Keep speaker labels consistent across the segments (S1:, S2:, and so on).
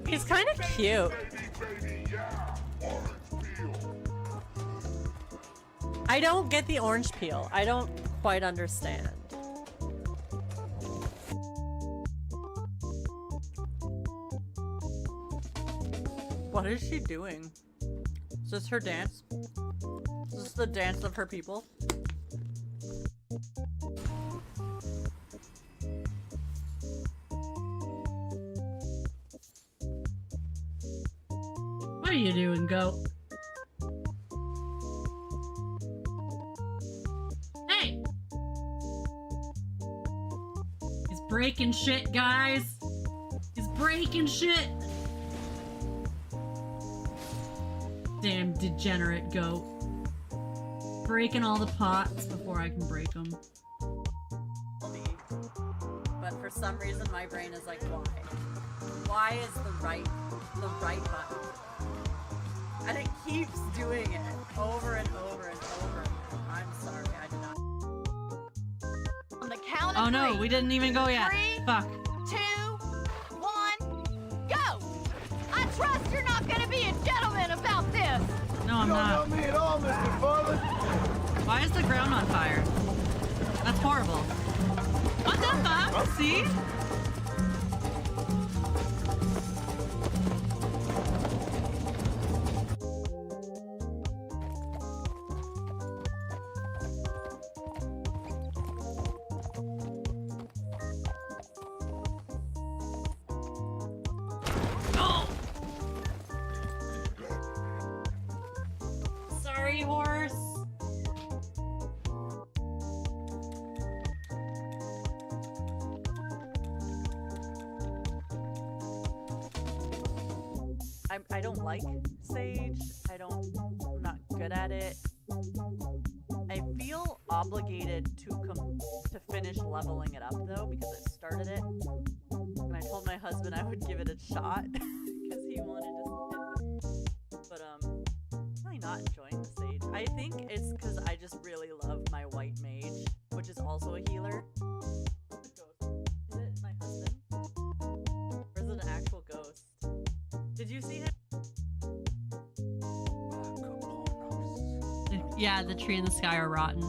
S1: He's kind of cute. I don't get the orange peel. I don't quite understand. What is she doing? Is this her dance? Is this the dance of her people?
S2: What are you doing, goat? Hey! He's breaking shit, guys! He's breaking shit! Damn degenerate goat. Breaking all the pots before I can break them.
S1: But for some reason my brain is like, why? Why is the right button? And it keeps doing it over and over and over again. I'm sorry, I did not.
S3: On the count of
S2: Oh no,
S3: three.
S2: we didn't even go yet.
S3: 3,
S2: Fuck.
S3: 2, 1, go! I trust you're not gonna be a gentleman about this!
S2: No, I'm not.
S4: You don't know me at all, Mr. Farland.
S2: Why is the ground on fire? That's horrible. What the fuck? See? Sorry, horse.
S1: I don't like Sage. I'm not good at it. I feel obligated to finish leveling it up though because I started it. And I told my husband I would give it a shot because he wanted to. But really not enjoying the Sage. I think it's because I just really love my white mage, which is also a healer. Is it my husband? Or is it an actual ghost? Did you see him?
S2: Yeah, the tree and the sky are rotten.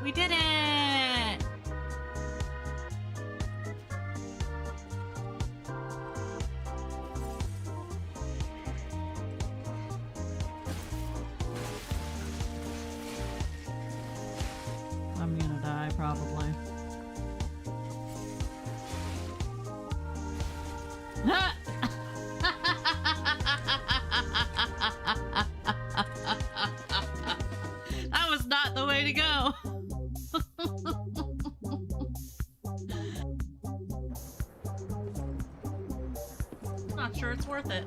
S2: We did it! I'm gonna die, probably. That was not the way to go! Not sure it's worth it.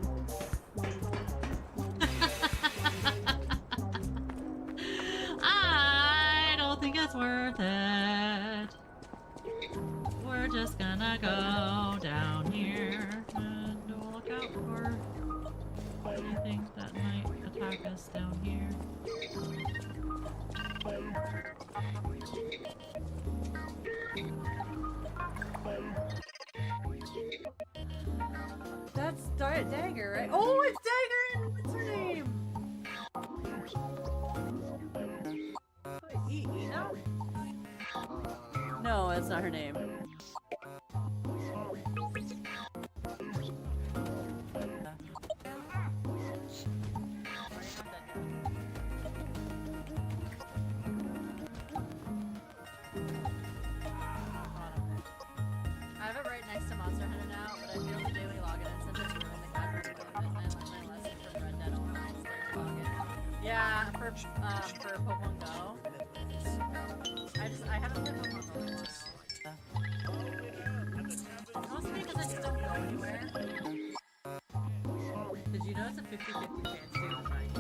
S2: I don't think it's worth it. We're just gonna go down here and we'll look out for anything that might attack us down here.
S1: That's Dagger, right? Oh, it's Dagger and what's her name? Ina? No, that's not her name. I have it right next to Monster Hunter now, but I feel the daily login incentive to ruin the category of and my lesson from Red Dead Online login. Yeah, for Pokemon Go. I haven't played Pokemon Go anymore. Mostly because I just don't go anywhere. Did you know it's a 50-50 chance to find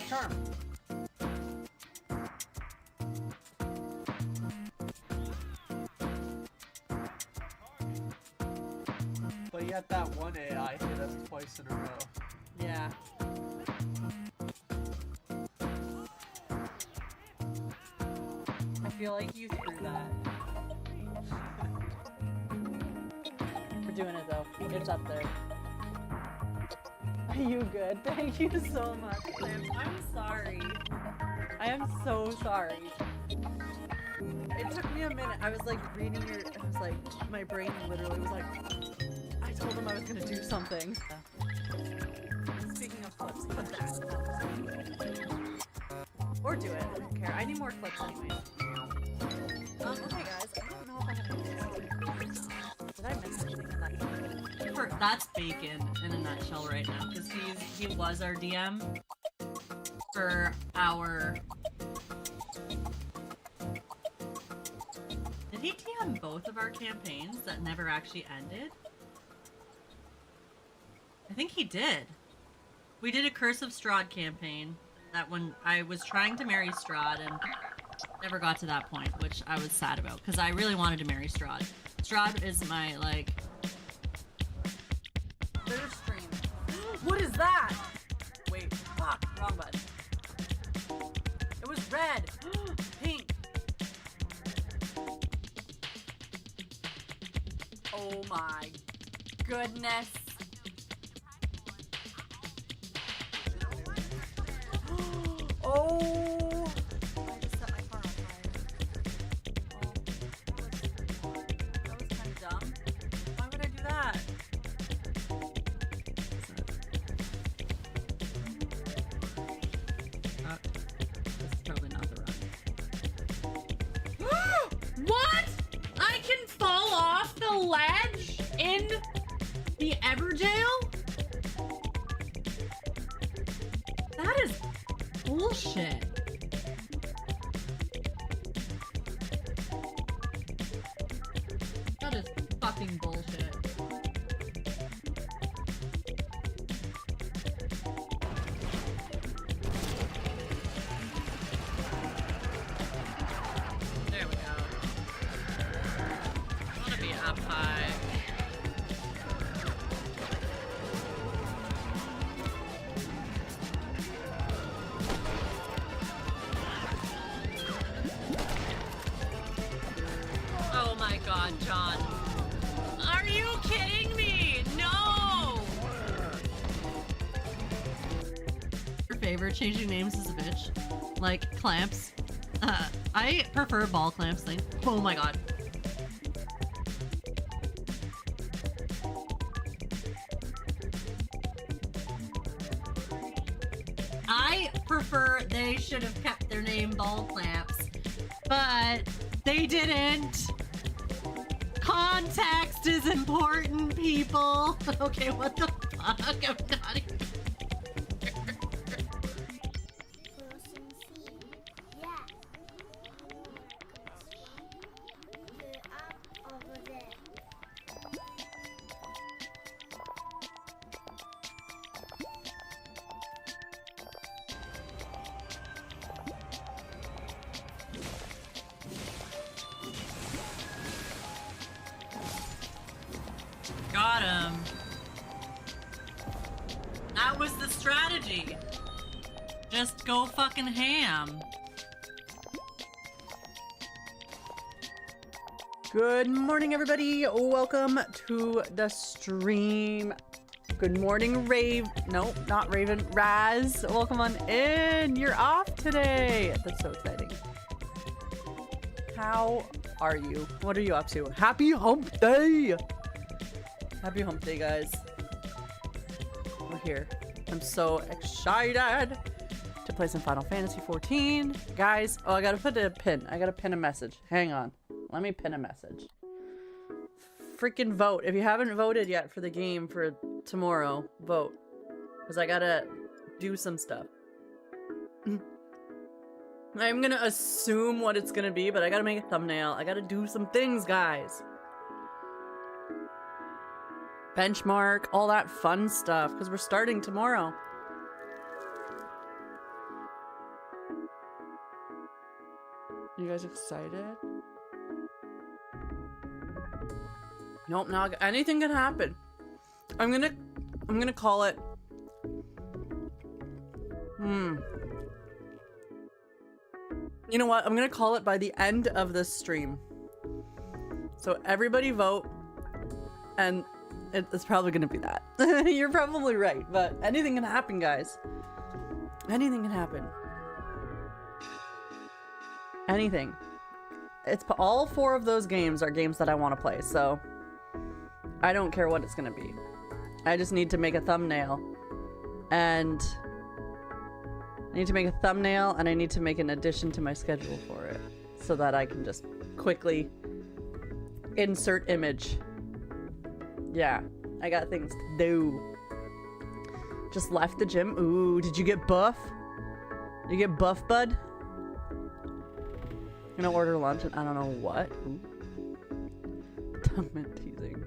S5: charm. But yet that one AI hit us twice in a row.
S1: Yeah. I feel like you threw that. We're doing it though. It's up there. Are you good? Thank you so much, Liz. I'm sorry. I am so sorry. It took me a minute. I was like reading your. I was like, my brain literally was like, I told him I was gonna do something. Speaking of clips, put that. Or do it. I don't care. I need more clips anyway. Okay, guys. I don't know if I have anything. Did I miss anything in that?
S2: That's Bacon in a nutshell right now, because he was our DM for our. Did he DM both of our campaigns that never actually ended? I think he did. We did a Curse of Strahd campaign that when I was trying to marry Strahd and never got to that point, which I was sad about because I really wanted to marry Strahd. Strahd is my like.
S1: They're streaming. What is that? Wait, fuck, wrong button. It was red. Pink. Oh my goodness. Oh. I just set my car on fire. Oh, that was kind of dumb. Why would I do that?
S2: This is probably not the run. What? I can fall off the ledge in the Everjail? That is bullshit. That is fucking bullshit. There we go. I want to be up high. Oh my god, John. Are you kidding me? No! Your favorite changing names is a bitch. Like clamps. I prefer ball clamps thing. Oh my god. I prefer they should have kept their name ball clamps, but they didn't. Context is important, people. Okay, what the fuck? I'm not even. Got him. That was the strategy. Just go fucking ham.
S1: Good morning, everybody. Welcome to the stream. Good morning, No, not Raven. Raz, welcome on in. You're off today. That's so exciting. How are you? What are you up to? Happy hump day. Happy hump day, guys. We're here. I'm so excited to play some Final Fantasy 14. Guys, oh, I gotta put a pin. I gotta pin a message. Hang on. Let me pin a message. Freaking vote. If you haven't voted yet for the game for tomorrow, vote. Because I gotta do some stuff. I'm gonna assume what it's gonna be, but I gotta make a thumbnail. I gotta do some things, guys. Benchmark, all that fun stuff, because we're starting tomorrow. You guys excited? Nope, now anything can happen. I'm gonna call it. You know what? I'm gonna call it by the end of this stream. So everybody vote, and it's probably gonna be that. You're probably right, but anything can happen, guys. Anything can happen. Anything. It's all 4 of those games are games that I want to play, so I don't care what it's gonna be. I just need to make a thumbnail, and I need to make a thumbnail, and I need to make an addition to my schedule for it, so that I can just quickly insert image. Yeah, I got things to do. Just left the gym. Ooh, did you get buff? You get buff, bud? Gonna order lunch and I don't know what. Ooh. Dumb teasing.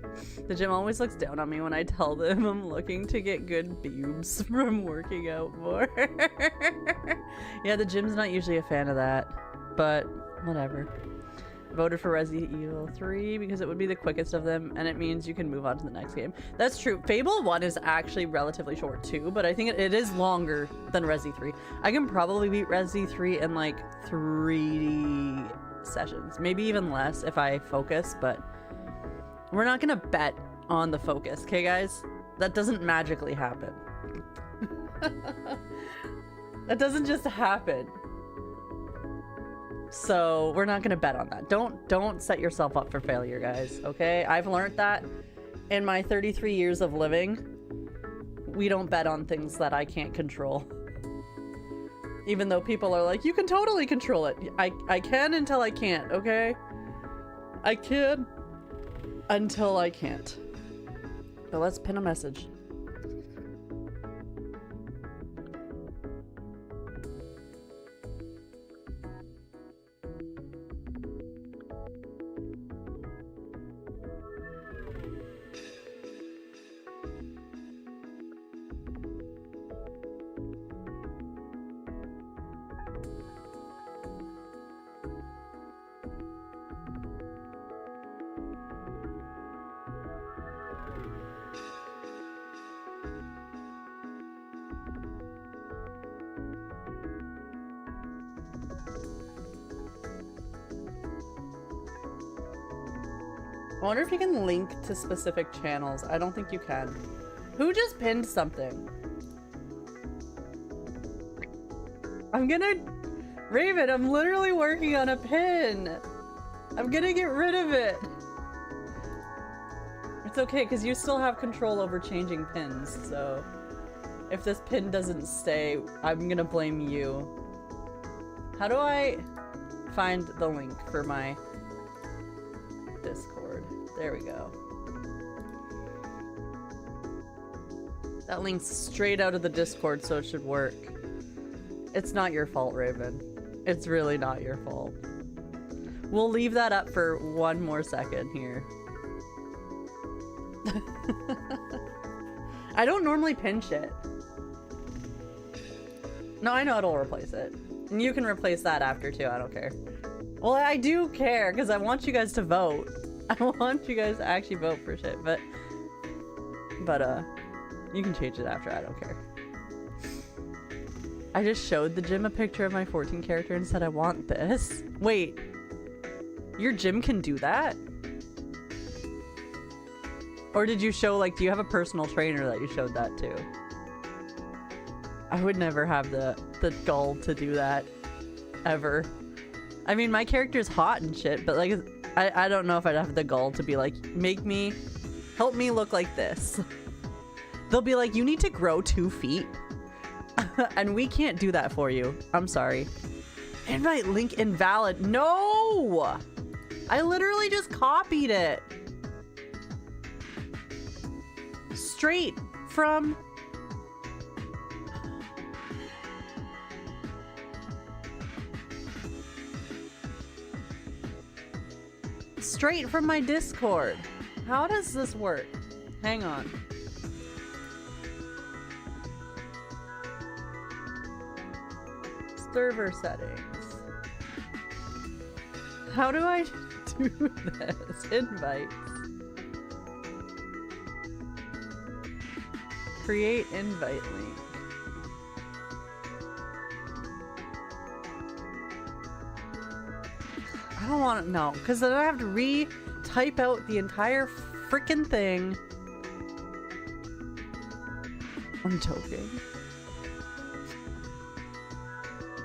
S1: The gym always looks down on me when I tell them I'm looking to get good boobs from working out more. Yeah, the gym's not usually a fan of that, but whatever. Voted for Resident Evil 3 because it would be the quickest of them, and it means you can move on to the next game. That's true. Fable 1 is actually relatively short too, but I think it is longer than Resi 3. I can probably beat Resi 3 in like 3 sessions. Maybe even less if I focus, but we're not gonna bet on the focus, okay guys? That doesn't magically happen. That doesn't just happen. So we're not gonna bet on that. Don't set yourself up for failure, guys, okay? I've learned that in my 33 years of living. We don't bet on things that I can't control. Even though people are like, you can totally control it. I can until I can't, okay? I can until I can't. But let's pin a message. I wonder if you can link to specific channels. I don't think you can. Who just pinned something? Raven, I'm literally working on a pin. I'm gonna get rid of it. It's okay, because you still have control over changing pins, so if this pin doesn't stay, I'm gonna blame you. How do I find the link for my Discord? There we go. That link's straight out of the Discord, so it should work. It's not your fault, Raven. It's really not your fault. We'll leave that up for one more second here. I don't normally pin shit. No, I know it'll replace it. And you can replace that after too, I don't care. Well, I do care, because I want you guys to vote. I want you guys to actually vote for shit, but you can change it after, I don't care. I just showed the gym a picture of my 14 character and said I want this. Wait, your gym can do that? Or did you show, like, do you have a personal trainer that you showed that to? I would never have the gall to do that, ever. I mean, my character's hot and shit, but like, I don't know if I'd have the gall to be like, help me look like this. They'll be like, you need to grow 2 feet. And we can't do that for you. I'm sorry. Invite link invalid. No! I literally just copied it. Straight from... Straight from my Discord. How does this work? Hang on. Server settings. How do I do this? Invites. Create invite link. I don't want to know, because then I have to re-type out the entire freaking thing. I'm joking.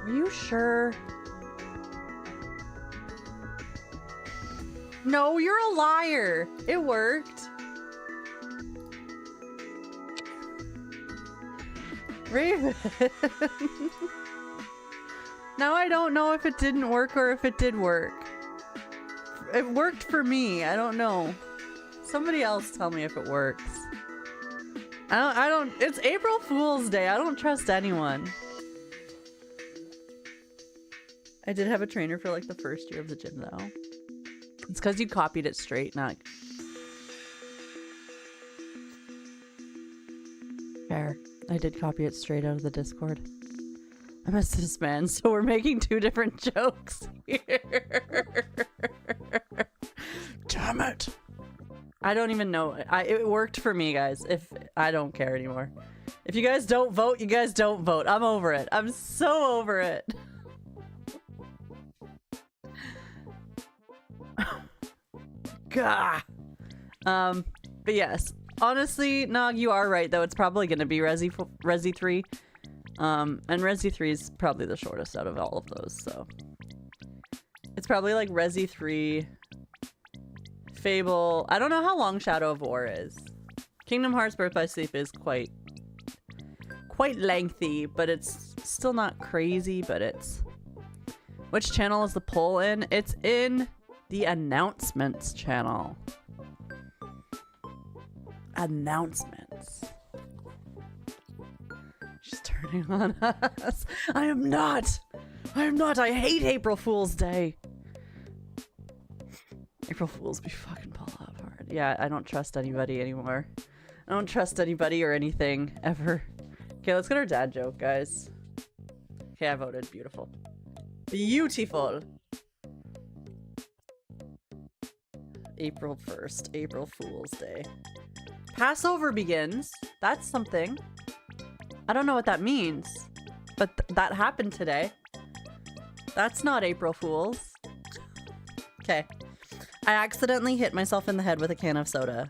S1: Are you sure? No, you're a liar. It worked. Raven. Now I don't know if it didn't work or if it did work. It worked for me. I don't know. Somebody else tell me if it works. I don't, it's April Fool's Day. I don't trust anyone. I did have a trainer for like the first year of the gym though. It's because you copied it straight, not... Fair. I did copy it straight out of the Discord. I miss this man, so we're making two different jokes here. Damn it. I don't even know. It worked for me, guys. If I don't care anymore. If you guys don't vote, you guys don't vote. I'm over it. I'm so over it. Gah. But yes. Honestly, Nog, you are right, though. It's probably going to be Resi 3. And Resi 3 is probably the shortest out of all of those, so. It's probably like Resi 3, Fable. I don't know how long Shadow of War is. Kingdom Hearts Birth by Sleep is quite lengthy, but it's still not crazy, but it's... Which channel is the poll in? It's in the announcements channel. Announcements. She's turning on us. I am not. I hate April Fool's Day. April Fools be fucking pull up hard. Yeah, I don't trust anybody anymore. I don't trust anybody or anything ever. Okay, let's get our dad joke, guys. Okay, I voted. Beautiful. Beautiful. April 1st. April Fool's Day. Passover begins. That's something. I don't know what that means, but that happened today. That's not April Fool's. Okay. I accidentally hit myself in the head with a can of soda.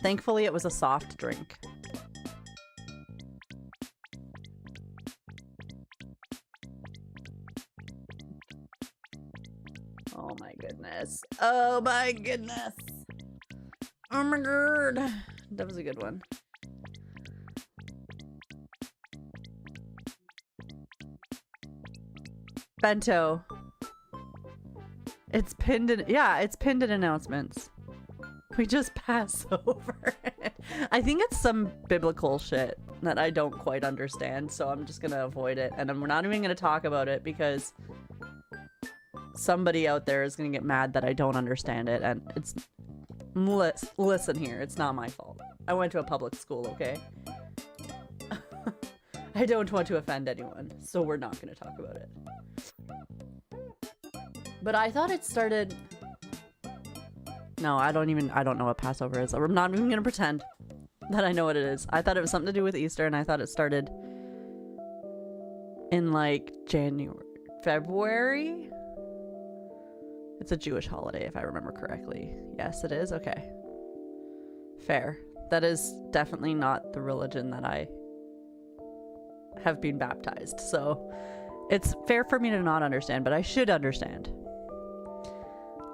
S1: Thankfully, it was a soft drink. Oh my goodness. Oh my goodness. Oh my god. That was a good one. Bento. It's pinned in, yeah, it's pinned in announcements. We just pass over it. I think it's some biblical shit that I don't quite understand, so I'm just gonna avoid it. And we're not even gonna talk about it because somebody out there is gonna get mad that I don't understand it, and it's... Listen here, it's not my fault. I went to a public school, okay? I don't want to offend anyone, so we're not gonna talk about it. But I thought it started... No, I don't know what Passover is. I'm not even gonna pretend that I know what it is. I thought it was something to do with Easter, and I thought it started in like February? It's a Jewish holiday, if I remember correctly. Yes, it is? Okay. Fair. That is definitely not the religion that I have been baptized, so it's fair for me to not understand, but I should understand.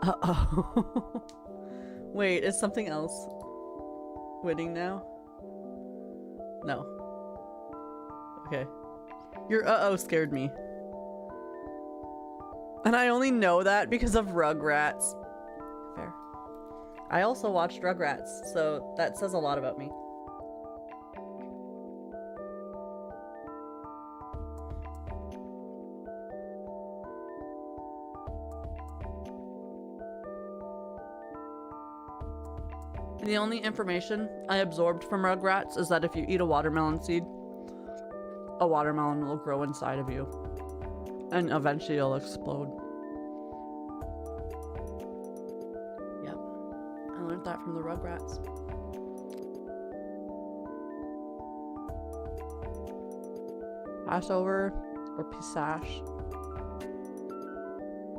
S1: Uh-oh. Wait, is something else winning now? No. Okay. Your uh-oh scared me. And I only know that because of Rugrats. Fair. I also watched Rugrats, so that says a lot about me. The only information I absorbed from Rugrats is that if you eat a watermelon seed, a watermelon will grow inside of you. And eventually it'll explode. learned that from the Rugrats. Passover or Pesach?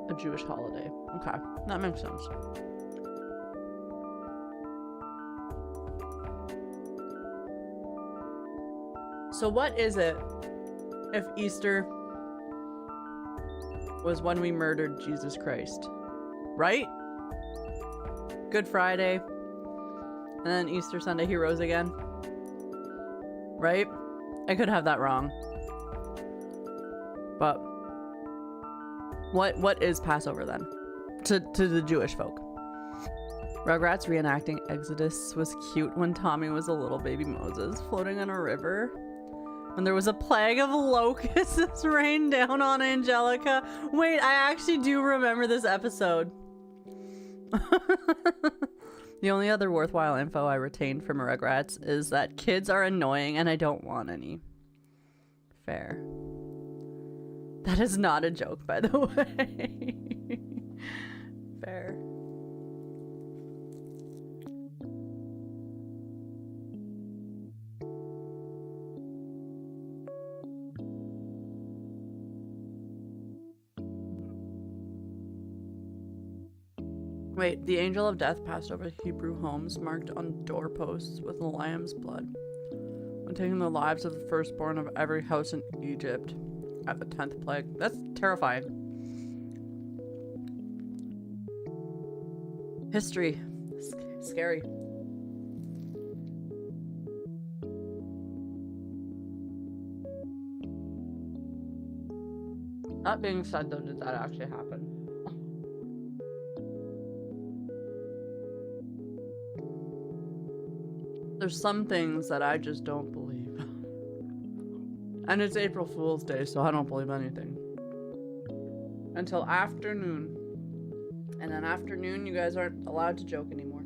S1: A Jewish holiday. Okay, that makes sense. So what is it if Easter was when we murdered Jesus Christ? Right? Good Friday. And then Easter Sunday he rose again. Right? I could have that wrong. But what is Passover then? To the Jewish folk. Rugrats reenacting Exodus was cute when Tommy was a little baby Moses floating on a river. When there was a plague of locusts rained down on Angelica. Wait, I actually do remember this episode. The only other worthwhile info I retained from Rugrats is that kids are annoying and I don't want any. Fair. That is not a joke, by the way. Fair. Wait, the angel of death passed over Hebrew homes marked on doorposts with a lamb's blood when taking the lives of the firstborn of every house in Egypt at the 10th plague. That's terrifying. History. Scary. That being said, though, did that actually happen? There's some things that I just don't believe. And it's April Fool's Day, so I don't believe anything. Until afternoon. And then afternoon, you guys aren't allowed to joke anymore.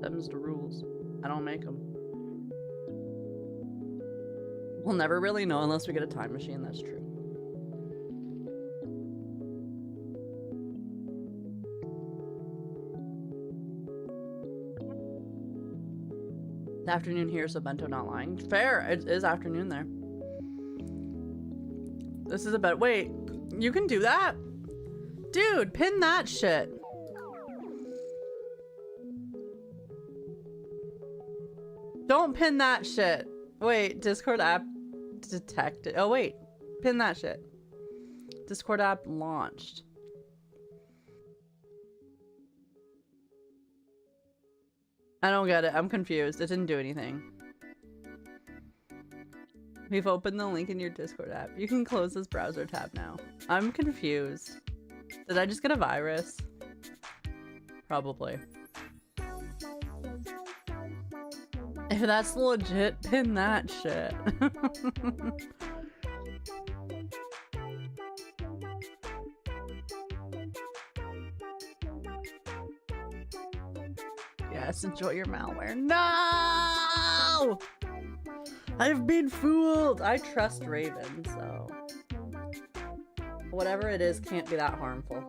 S1: Them's the rules. I don't make them. We'll never really know unless we get a time machine, that's true. Afternoon here, so Bento not lying. Fair, it is afternoon there. This is about, wait, you can do that? Dude, pin that shit. Don't pin that shit. Wait, Discord app detected. Oh wait, pin that shit. Discord app launched. I don't get it. I'm confused. It didn't do anything. We've opened the link in your Discord app. You can close this browser tab now. I'm confused. Did I just get a virus? Probably. If that's legit, pin that shit. Yes, enjoy your malware. No! I've been fooled! I trust Raven, so... whatever it is can't be that harmful.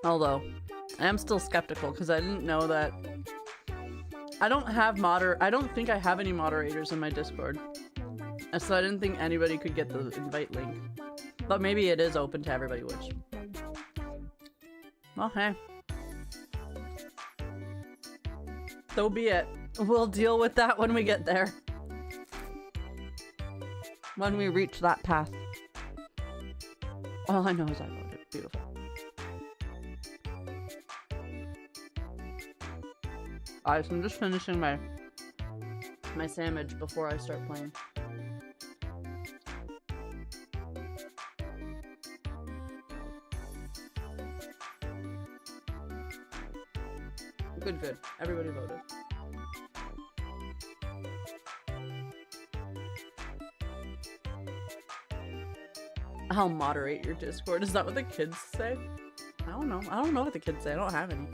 S1: Although, I am still skeptical because I didn't know that... I don't think I have any moderators in my Discord. And so I didn't think anybody could get the invite link. But maybe it is open to everybody, which... well, hey. So be it. We'll deal with that when we get there. When we reach that path. All I know is I voted. Beautiful. Alright, so I'm just finishing my sandwich before I start playing. Good, good. Everybody voted. I'll moderate your Discord. Is that what the kids say? I don't know. I don't know what the kids say. I don't have any.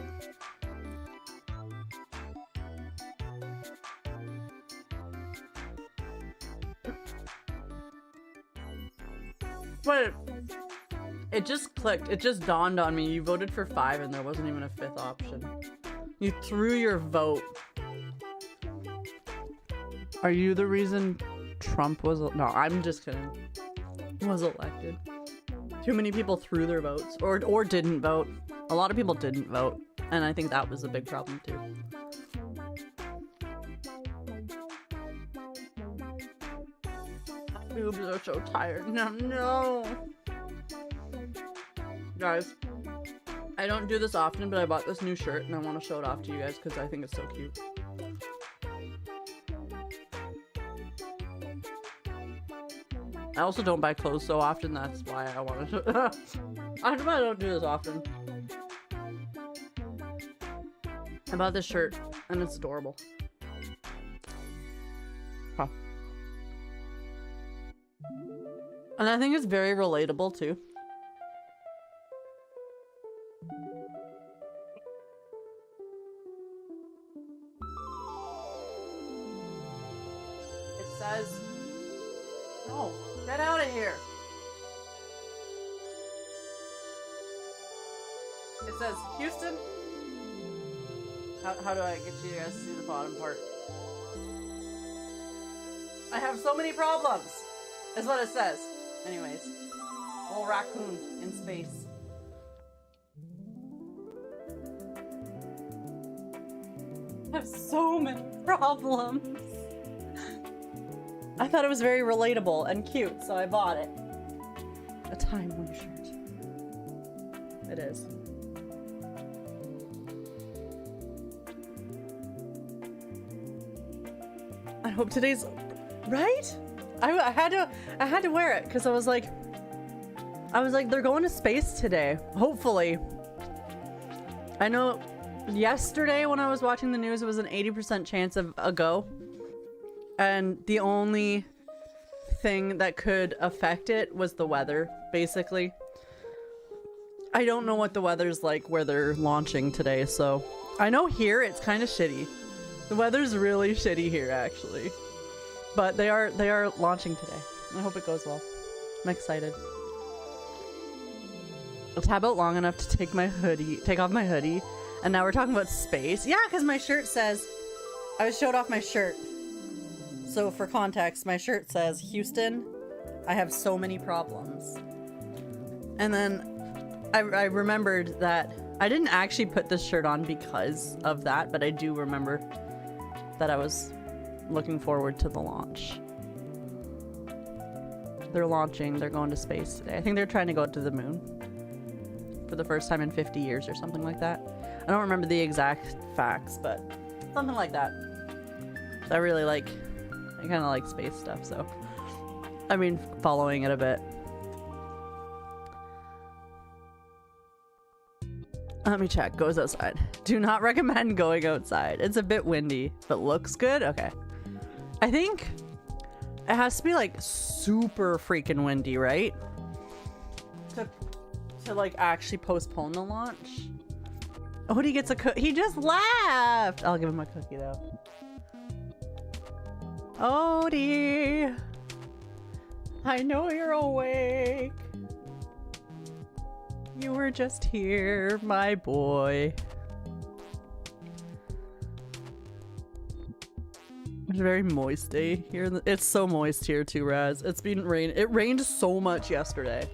S1: Wait. It just clicked. It just dawned on me. You voted for 5 and there wasn't even a 5th option. You threw your vote. Are you the reason Trump was... No, I'm just kidding. Was elected. Too many people threw their votes. Or didn't vote. A lot of people didn't vote. And I think that was a big problem too. My boobs are so tired. No. Guys, I don't do this often, but I bought this new shirt and I want to show it off to you guys because I think it's so cute. I also don't buy clothes so often, that's why I wanted to. I don't do this often. I bought this shirt and it's adorable. Huh. And I think it's very relatable too. It says, no, get out of here. It says, Houston. How do I get you guys to see the bottom part? I have so many problems, is what it says. Anyways, little raccoon in space. I have so many problems. I thought it was very relatable and cute, so I bought it. A timely shirt. It is. I hope today's right. I had to wear it because I was like they're going to space today. Hopefully. I know yesterday when I was watching the news, it was an 80% chance of a go, and the only thing that could affect it was the weather. Basically, I don't know what the weather's like where they're launching today, so I know here it's kind of shitty. The weather's really shitty here, actually. But they are launching today. I hope it goes well. I'm excited. I'll tab out long enough to take off my hoodie. And now we're talking about space. Yeah, because my shirt says... I showed off my shirt. So for context, my shirt says, Houston, I have so many problems. And then I remembered that I didn't actually put this shirt on because of that, but I do remember that I was looking forward to the launch. They're launching, they're going to space today. I think they're trying to go to the moon for the first time in 50 years or something like that. I don't remember the exact facts, but something like that. I really I kind of like space stuff, so I mean, following it a bit. Let me check. Goes outside. Do not recommend going outside. It's a bit windy, but looks good. Okay. I think it has to be like super freaking windy, right? To like actually postpone the launch. Odie gets a cookie. He just left. I'll give him a cookie though. Odie, I know you're awake. You were just here, my boy. It's a very moist day here. It's so moist here too, Raz. It's been rain. It rained so much yesterday.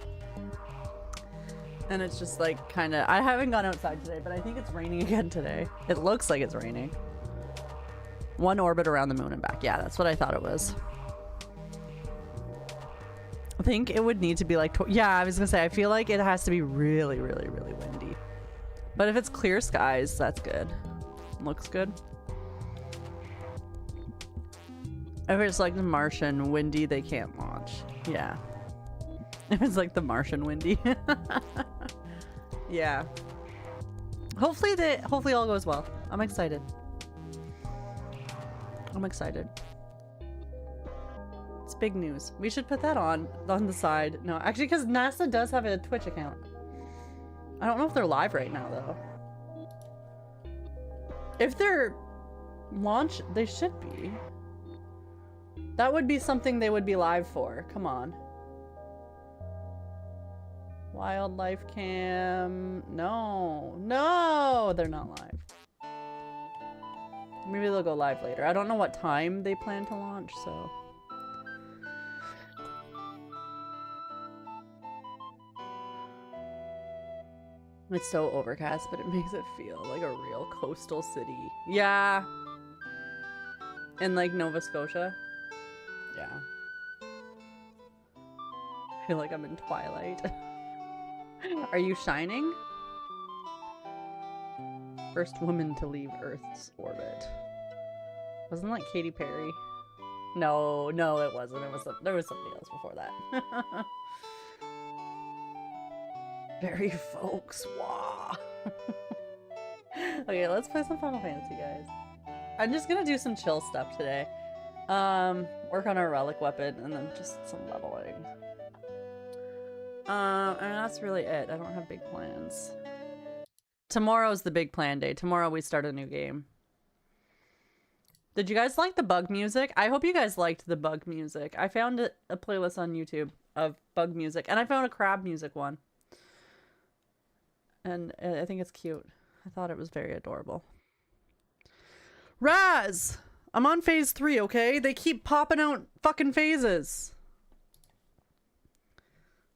S1: And it's just like kind of... I haven't gone outside today, but I think it's raining again today. It looks like it's raining. One orbit around the moon and back. Yeah, that's what I thought it was. I think it would need to be like... Yeah, I was gonna say, I feel like it has to be really, really, really windy. But if it's clear skies, that's good. Looks good. If it's like the Martian windy, they can't launch. Yeah. If it's like the Martian windy. Yeah. Hopefully all goes well. I'm excited. I'm excited. It's big news. We should put that on the side. No, actually, because NASA does have a Twitch account. I don't know if they're live right now, though. If they're launched, they should be. That would be something they would be live for. Come on. Wildlife cam. No. No! They're not live. Maybe they'll go live later. I don't know what time they plan to launch, so... It's so overcast, but it makes it feel like a real coastal city. Yeah. In like Nova Scotia. Yeah. I feel like I'm in Twilight. Are you shining? First woman to leave Earth's orbit. Wasn't that Katy Perry? No, no, it wasn't. It was there was somebody else before that. Very folks, wah. Okay, let's play some Final Fantasy, guys. I'm just gonna do some chill stuff today. Work on our relic weapon and then just some leveling. And that's really it. I don't have big plans. Tomorrow's the big plan day. Tomorrow we start a new game. Did you guys like the bug music? I hope you guys liked the bug music. I found a playlist on YouTube of bug music, and I found a crab music one. And I think it's cute. I thought it was very adorable. Raz! I'm on phase 3, okay? They keep popping out fucking phases.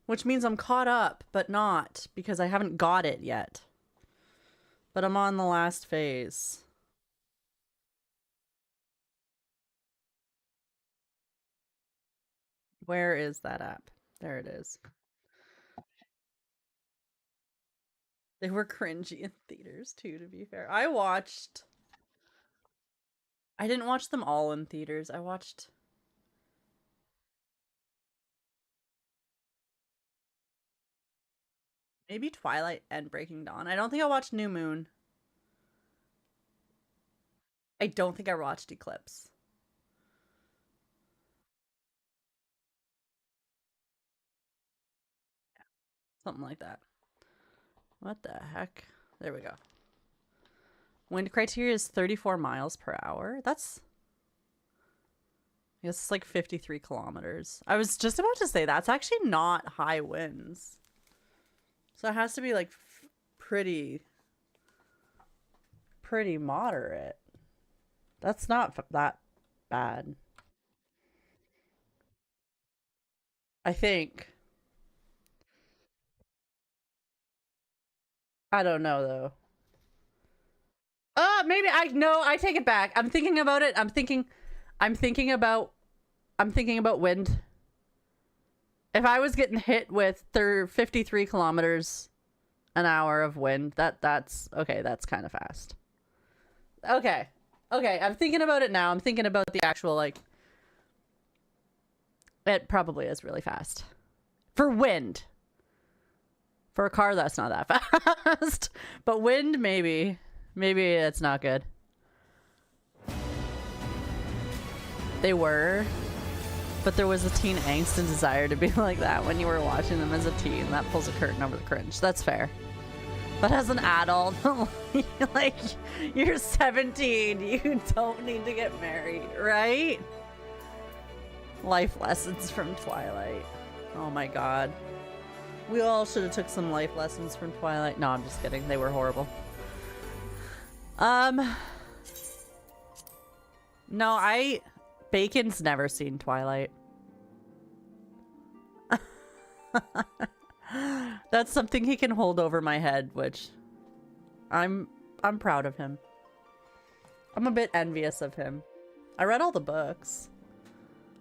S1: Which means I'm caught up, but not, because I haven't got it yet. But I'm on the last phase. Where is that app? There it is. They were cringy in theaters too, to be fair. I didn't watch them all in theaters. I watched... maybe Twilight and Breaking Dawn. I don't think I watched New Moon. I don't think I watched Eclipse. Something like that. What the heck? There we go. Wind criteria is 34 miles per hour. That's... I guess it's like 53 kilometers. I was just about to say, that's actually not high winds. So it has to be like pretty moderate. That's not that bad. I think. I don't know though. Maybe I take it back. I'm thinking about it. I'm thinking about wind. If I was getting hit with 53 kilometers an hour of wind, that's okay, that's kind of fast. Okay. Okay, I'm thinking about it now. I'm thinking about the actual, like, it probably is really fast. For wind. For a car, that's not that fast. But wind, maybe. Maybe it's not good. They were. But there was a teen angst and desire to be like that when you were watching them as a teen. That pulls a curtain over the cringe. That's fair. But as an adult, like, you're 17, you don't need to get married, right? Life lessons from Twilight. Oh my god. We all should have took some life lessons from Twilight. No, I'm just kidding. They were horrible. No, Bacon's never seen Twilight. That's something he can hold over my head, which I'm proud of him. I'm a bit envious of him. I read all the books.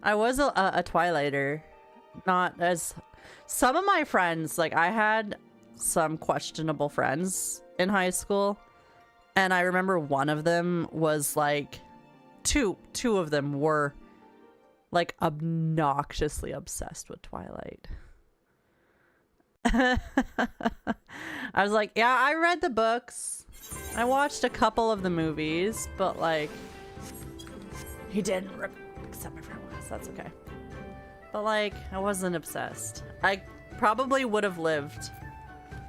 S1: I was a Twilighter. Not as... Some of my friends, like, I had some questionable friends in high school. And I remember one of them was, like... Two of them were, like, obnoxiously obsessed with Twilight. I was like, yeah, I read the books. I watched a couple of the movies, but, like, he didn't accept my friend was. That's okay. But, like, I wasn't obsessed. I probably would have lived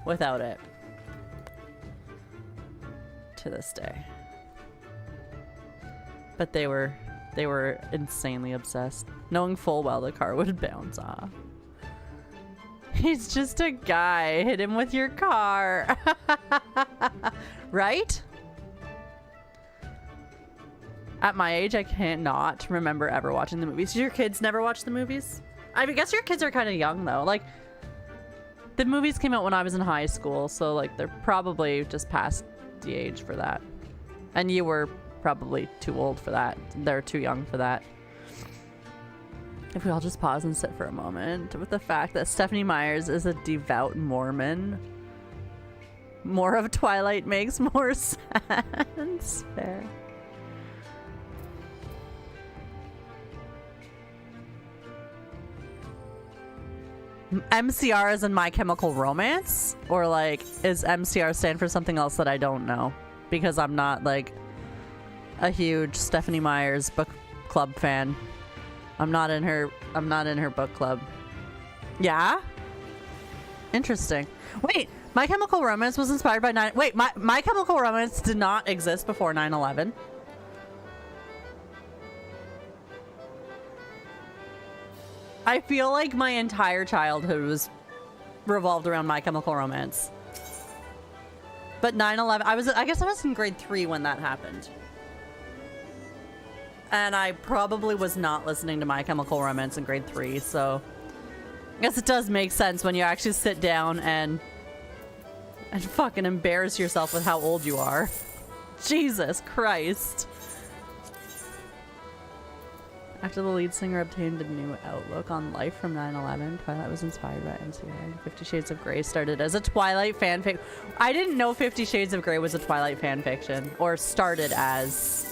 S1: without it. To this day. But they were insanely obsessed, knowing full well the car would bounce off. He's just a guy. Hit him with your car. Right? At my age, I cannot remember ever watching the movies. Your kids never watch the movies? I guess your kids are kind of young, though. Like, the movies came out when I was in high school, so, like, they're probably just past the age for that. And you were probably too old for that. They're too young for that. If we all just pause and sit for a moment with the fact that Stephanie Myers is a devout Mormon. More of Twilight makes more sense. Fair. MCR is in My Chemical Romance? Or like, is MCR stand for something else that I don't know? Because I'm not like a huge Stephanie Myers book club fan. I'm not in her book club. Yeah? Interesting. Wait, My Chemical Romance was inspired by My Chemical Romance did not exist before 9/11. I feel like my entire childhood was revolved around My Chemical Romance. But 9/11, I guess I was in grade 3 when that happened. And I probably was not listening to My Chemical Romance in grade 3, so I guess it does make sense when you actually sit down and fucking embarrass yourself with how old you are. Jesus Christ. After the lead singer obtained a new outlook on life from 9/11, Twilight was inspired by MCR. 50 Shades of Grey started as a Twilight fanfic. I didn't know 50 Shades of Grey was a Twilight fanfiction, or started as.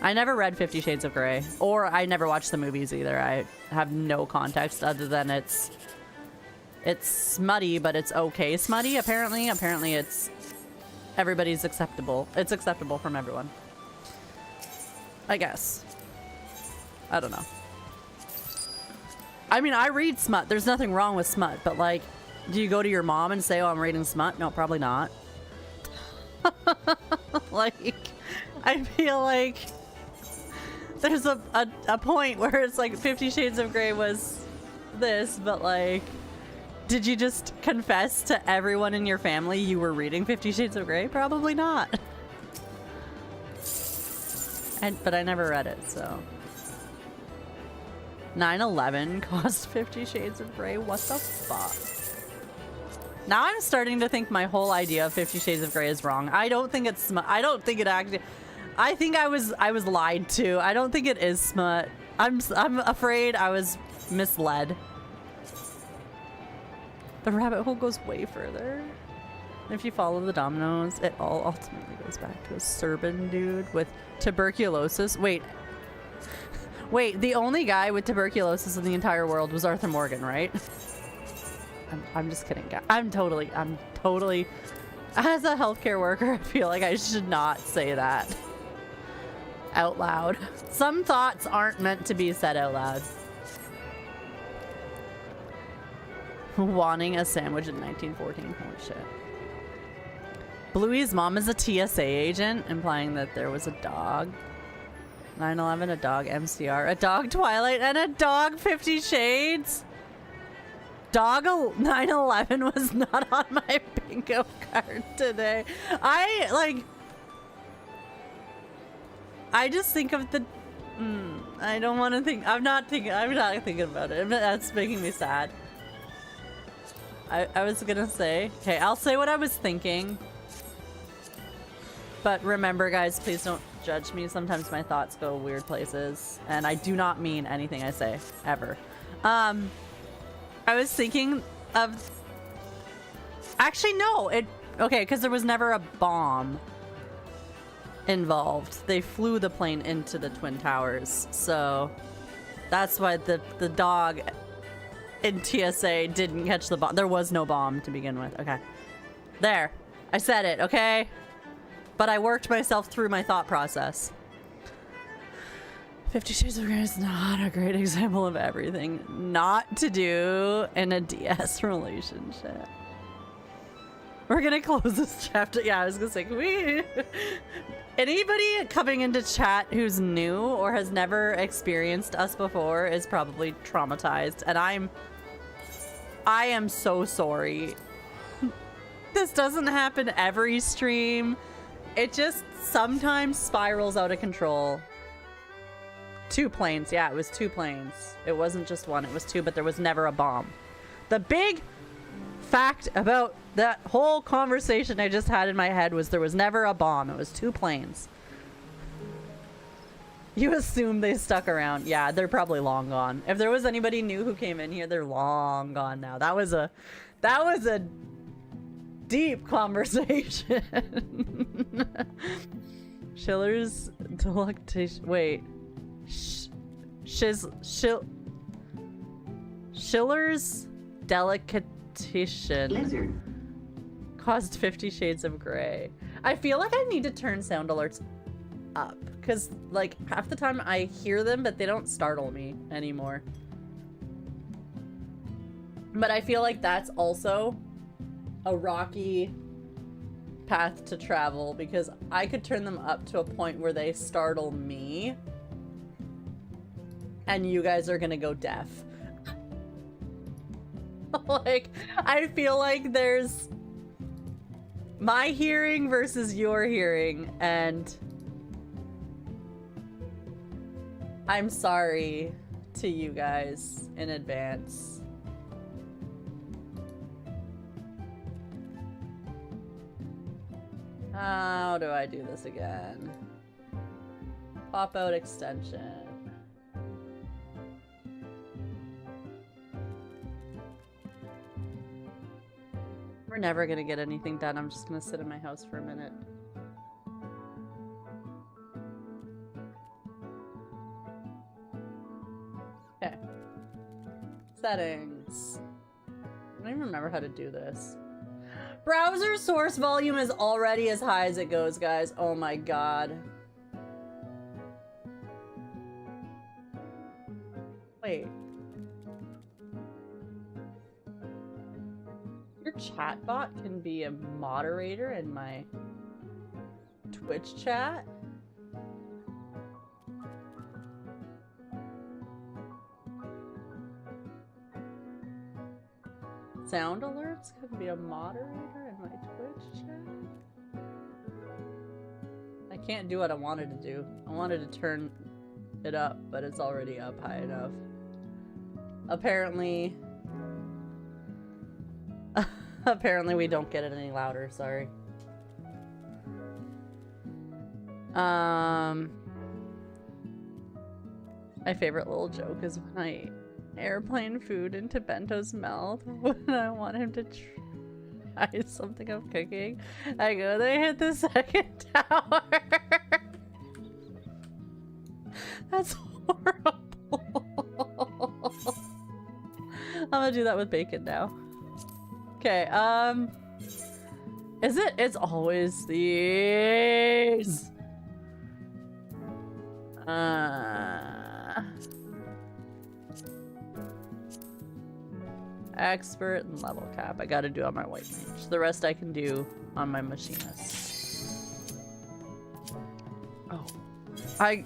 S1: I never read 50 Shades of Grey, or I never watched the movies either. I have no context other than it's smutty, but it's okay smutty, apparently. Apparently it's everybody's acceptable. It's acceptable from everyone. I guess. I don't know. I mean, I read smut. There's nothing wrong with smut, but like, do you go to your mom and say, oh, I'm reading smut? No, probably not. Like, I feel like there's a point where it's like 50 Shades of Grey was this, but like, did you just confess to everyone in your family you were reading 50 Shades of Grey? Probably not. But I never read it, so. 9/11 caused 50 Shades of Grey? What the fuck? Now I'm starting to think my whole idea of 50 Shades of Grey is wrong. I don't think it's smut. I don't think it actually... I think I was lied to. I don't think it is smut. I'm afraid I was misled. The rabbit hole goes way further. If you follow the dominoes, it all ultimately goes back to a Serbian dude with tuberculosis. Wait, the only guy with tuberculosis in the entire world was Arthur Morgan, right? I'm just kidding. I'm totally, as a healthcare worker, I feel like I should not say that out loud. Some thoughts aren't meant to be said out loud. Wanting a sandwich in 1914. Holy shit. Bluey's mom is a TSA agent, implying that there was a dog. 9/11, a dog MCR, a dog Twilight, and a dog 50 Shades. Dog 9/11 was not on my bingo card today. I just think of the... I don't want to think... I'm not thinking about it. That's making me sad. I was gonna say... Okay, I'll say what I was thinking. But remember, guys, please don't judge me. Sometimes my thoughts go weird places. And I do not mean anything I say. Ever. I was thinking of... Actually, no. Okay, because there was never a bomb involved. They flew the plane into the Twin Towers. So that's why the dog in TSA didn't catch the bomb. There was no bomb to begin with. Okay. There. I said it, okay? But I worked myself through my thought process. 50 Shades of Grey is not a great example of everything not to do in a DS relationship. We're gonna close this chapter. Yeah, I was gonna say, can we... Anybody coming into chat who's new or has never experienced us before is probably traumatized. And I'm I am so sorry. This doesn't happen every stream. It just sometimes spirals out of control. 2 planes. Yeah, it was 2 planes. It wasn't just 1, it was 2, but there was never a bomb. The big fact about that whole conversation I just had in my head was there was never a bomb. It was 2 planes. You assume they stuck around. Yeah, they're probably long gone. If there was anybody new who came in here, they're long gone now. That was a deep conversation. Schiller's delectation. Wait. Schiller's delicatessen caused 50 Shades of Grey. I feel like I need to turn sound alerts up because like half the time I hear them but they don't startle me anymore. But I feel like that's also a rocky path to travel because I could turn them up to a point where they startle me and you guys are gonna go deaf. Like, I feel like there's my hearing versus your hearing, and I'm sorry to you guys in advance. How do I do this again? Pop out extension. We're never gonna get anything done. I'm just gonna sit in my house for a minute. Okay. Settings. I don't even remember how to do this. Browser source volume is already as high as it goes, guys. Oh my god. Wait. Your chatbot can be a moderator in my Twitch chat? Sound alerts can be a moderator in my Twitch chat? I can't do what I wanted to do. I wanted to turn it up, but it's already up high enough. Apparently... Apparently we don't get it any louder, sorry. My favorite little joke is when I airplane food into Bento's mouth when I want him to try something I'm cooking. I go, they hit the second tower. That's horrible. I'm gonna do that with bacon now. Okay, is it? It's always these. Expert and level cap. I gotta do on my white mage. The rest I can do on my machinist. Oh.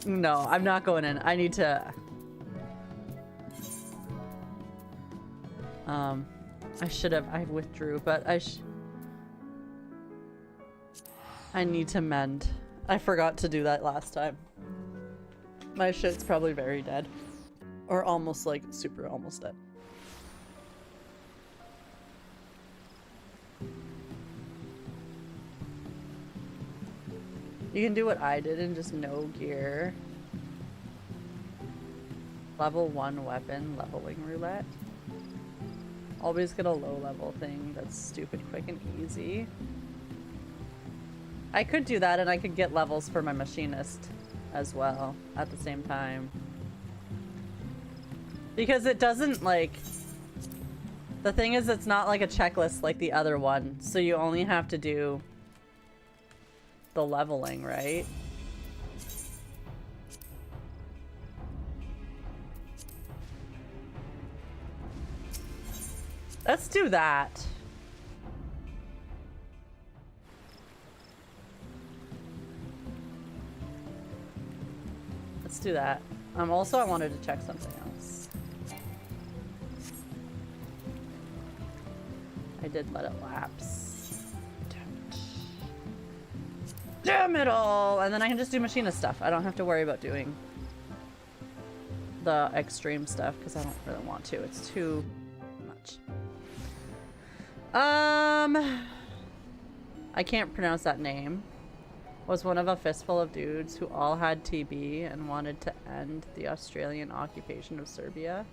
S1: No, I'm not going in. I need to... I should have. I withdrew, but I need to mend. I forgot to do that last time. My shit's probably very dead. Or almost like super almost dead. You can do what I did and just no gear. Level 1 weapon leveling roulette. Always get a low level thing that's stupid quick and easy. I could do that and I could get levels for my machinist as well at the same time. Because it doesn't like... The thing is it's not like a checklist like the other one. So you only have to do the leveling, right? Let's do that. Let's do that. Also, I wanted to check something else. I did let it lapse. Damn it all! And then I can just do Machinist stuff. I don't have to worry about doing the extreme stuff because I don't really want to. It's too much. I can't pronounce that name. Was one of a fistful of dudes who all had TB and wanted to end the Australian occupation of Serbia.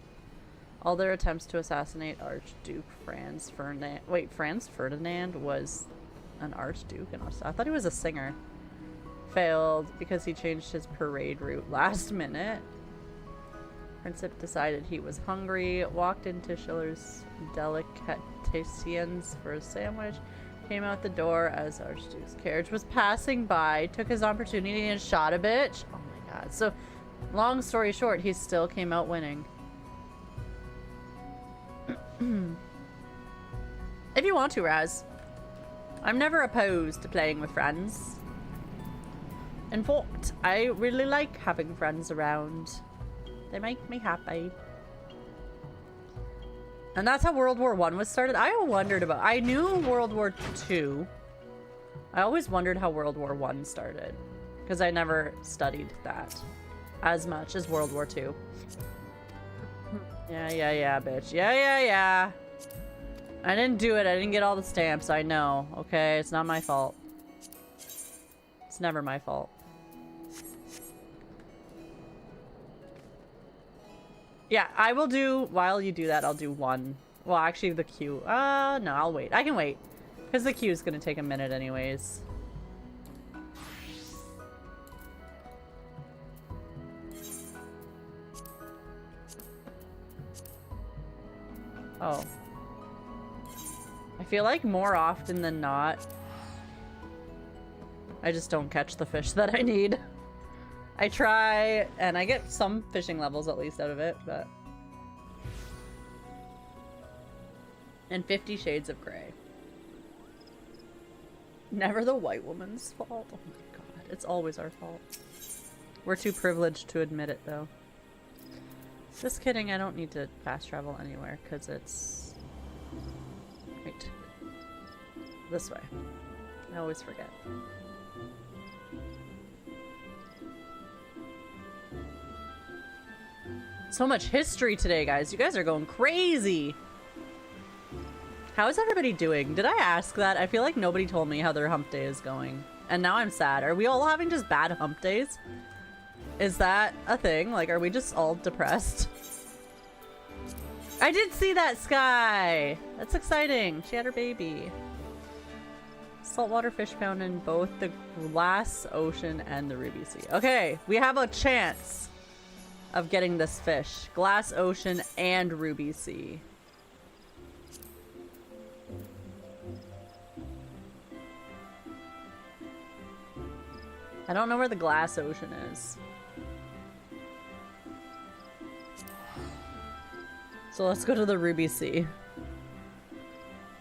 S1: All their attempts to assassinate Archduke Franz Ferdinand. Wait, Franz Ferdinand was an Archduke in Austria. I thought he was a singer. Failed because he changed his parade route last minute. Princip decided he was hungry, walked into Schiller's Delicatessens for a sandwich, came out the door as Archduke's carriage was passing by, took his opportunity and shot a bitch. Oh my god. So, long story short, he still came out winning. If you want to, Raz. I'm never opposed to playing with friends. In fact, I really like having friends around. They make me happy. And that's how World War I was started. I knew World War II. I always wondered how World War I started. Because I never studied that as much as World War II. Yeah, bitch. Yeah. I didn't do it. I didn't get all the stamps. I know. Okay, it's not my fault. It's never my fault. Yeah, I will do, while you do that, I'll do one. Well, actually, the queue. No, I'll wait. I can wait. Because the queue is going to take a minute anyways. Oh. I feel like more often than not, I just don't catch the fish that I need. I try, and I get some fishing levels at least out of it, but... And 50 Shades of Grey. Never the white woman's fault. Oh my god, it's always our fault. We're too privileged to admit it, though. Just kidding, I don't need to fast travel anywhere, because it's... Right. This way. I always forget. So much history today, guys. You guys are going crazy. How is everybody doing? Did I ask that? I feel like nobody told me how their hump day is going. And now I'm sad. Are we all having just bad hump days? Is that a thing? Like, are we just all depressed? I did see that Sky! That's exciting. She had her baby. Saltwater fish found in both the Glass Ocean and the Ruby Sea. Okay, we have a chance of getting this fish. Glass Ocean and Ruby Sea. I don't know where the Glass Ocean is. So let's go to the Ruby Sea.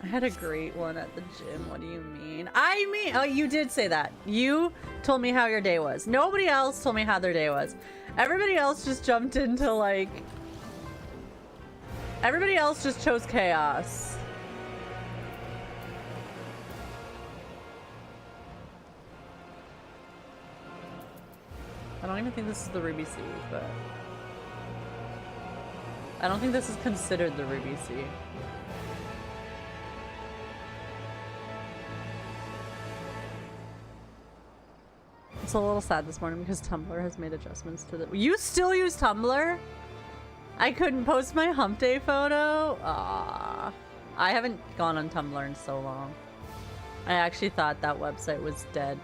S1: I had a great one at the gym. What do you mean? Oh, you did say that. You told me how your day was. Nobody else told me how their day was. Everybody else just jumped into, like... Everybody else just chose chaos. I don't even think this is the Ruby Sea, but... I don't think this is considered the Ruby Sea. It's a little sad this morning because Tumblr has made adjustments to the... You still use Tumblr? I couldn't post my hump day photo? Aww. I haven't gone on Tumblr in so long. I actually thought that website was dead.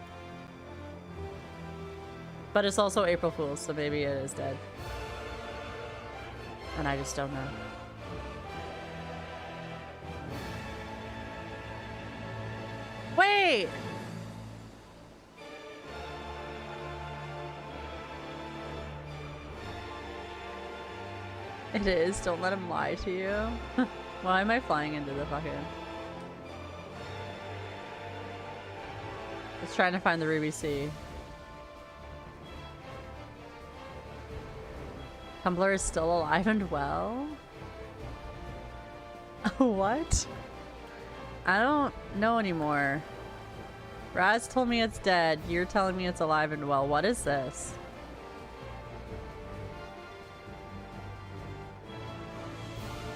S1: But it's also April Fool's, so maybe it is dead. And I just don't know. Wait! It is. Don't let him lie to you. Why am I flying into the fucking... It's trying to find the Ruby Sea. Tumblr is still alive and well? What? I don't know anymore. Raz told me it's dead. You're telling me it's alive and well. What is this?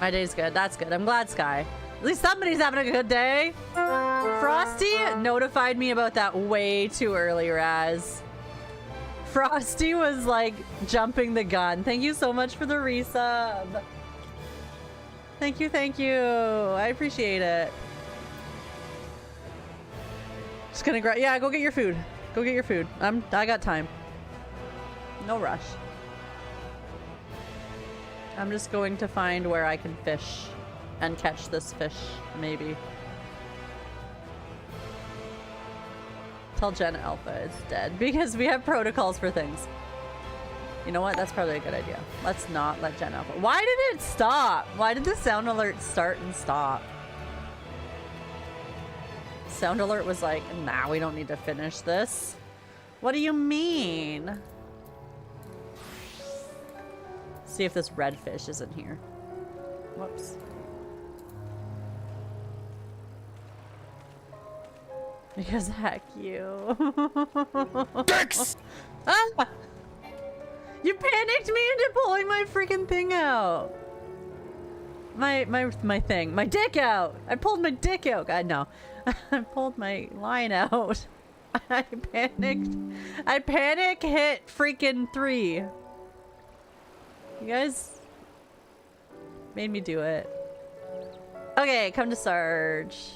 S1: My day's good. That's good. I'm glad, Sky. At least somebody's having a good day. Frosty notified me about that way too early, Raz. Frosty was like jumping the gun. Thank you so much for the resub. Thank you, thank you. I appreciate it. Just gonna grab. Yeah, go get your food. Go get your food. I got time. No rush. I'm just going to find where I can fish and catch this fish, maybe. Tell Gen Alpha it's dead because we have protocols for things. You know what? That's probably a good idea. Let's not let Gen Alpha. Why did it stop? Why did the sound alert start and stop? Sound alert was like, nah, we don't need to finish this. What do you mean? See if this red fish is in here. Whoops. Because heck you. Ah! You panicked me into pulling my freaking thing out. My thing. My dick out. I pulled my dick out. God, no. I pulled my line out. I panicked. I panic hit freaking 3. You guys made me do it. Okay, come to Sarge.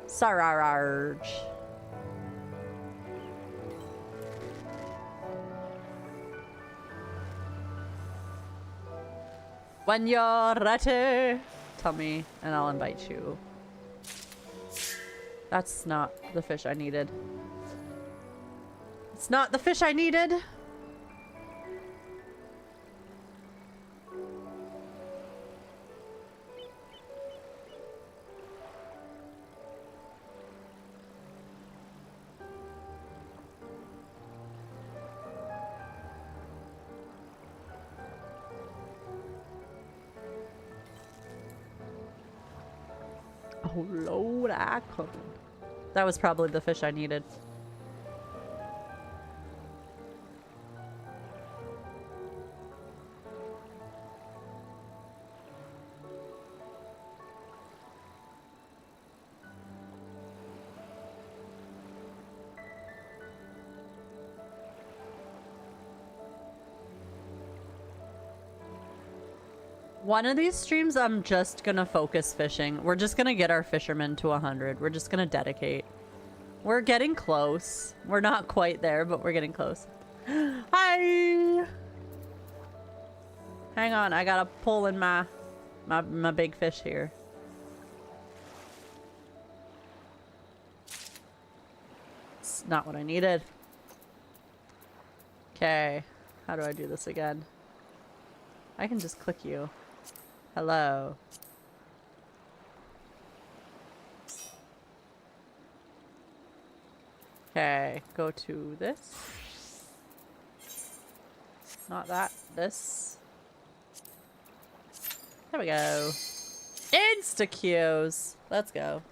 S1: Sararge. When you're ready, tell me and I'll invite you. That's not the fish I needed. It's not the fish I needed. Oh Lord, I couldn't. That was probably the fish I needed. One of these streams, I'm just gonna focus fishing. We're just gonna get our fishermen to 100. We're just gonna dedicate. We're getting close. We're not quite there, but we're getting close. Hi! Hang on, I gotta pull in my big fish here. It's not what I needed. Okay, how do I do this again? I can just click you. Hello. Okay, go to this. Not that. This. There we go. Insta-cues. Let's go.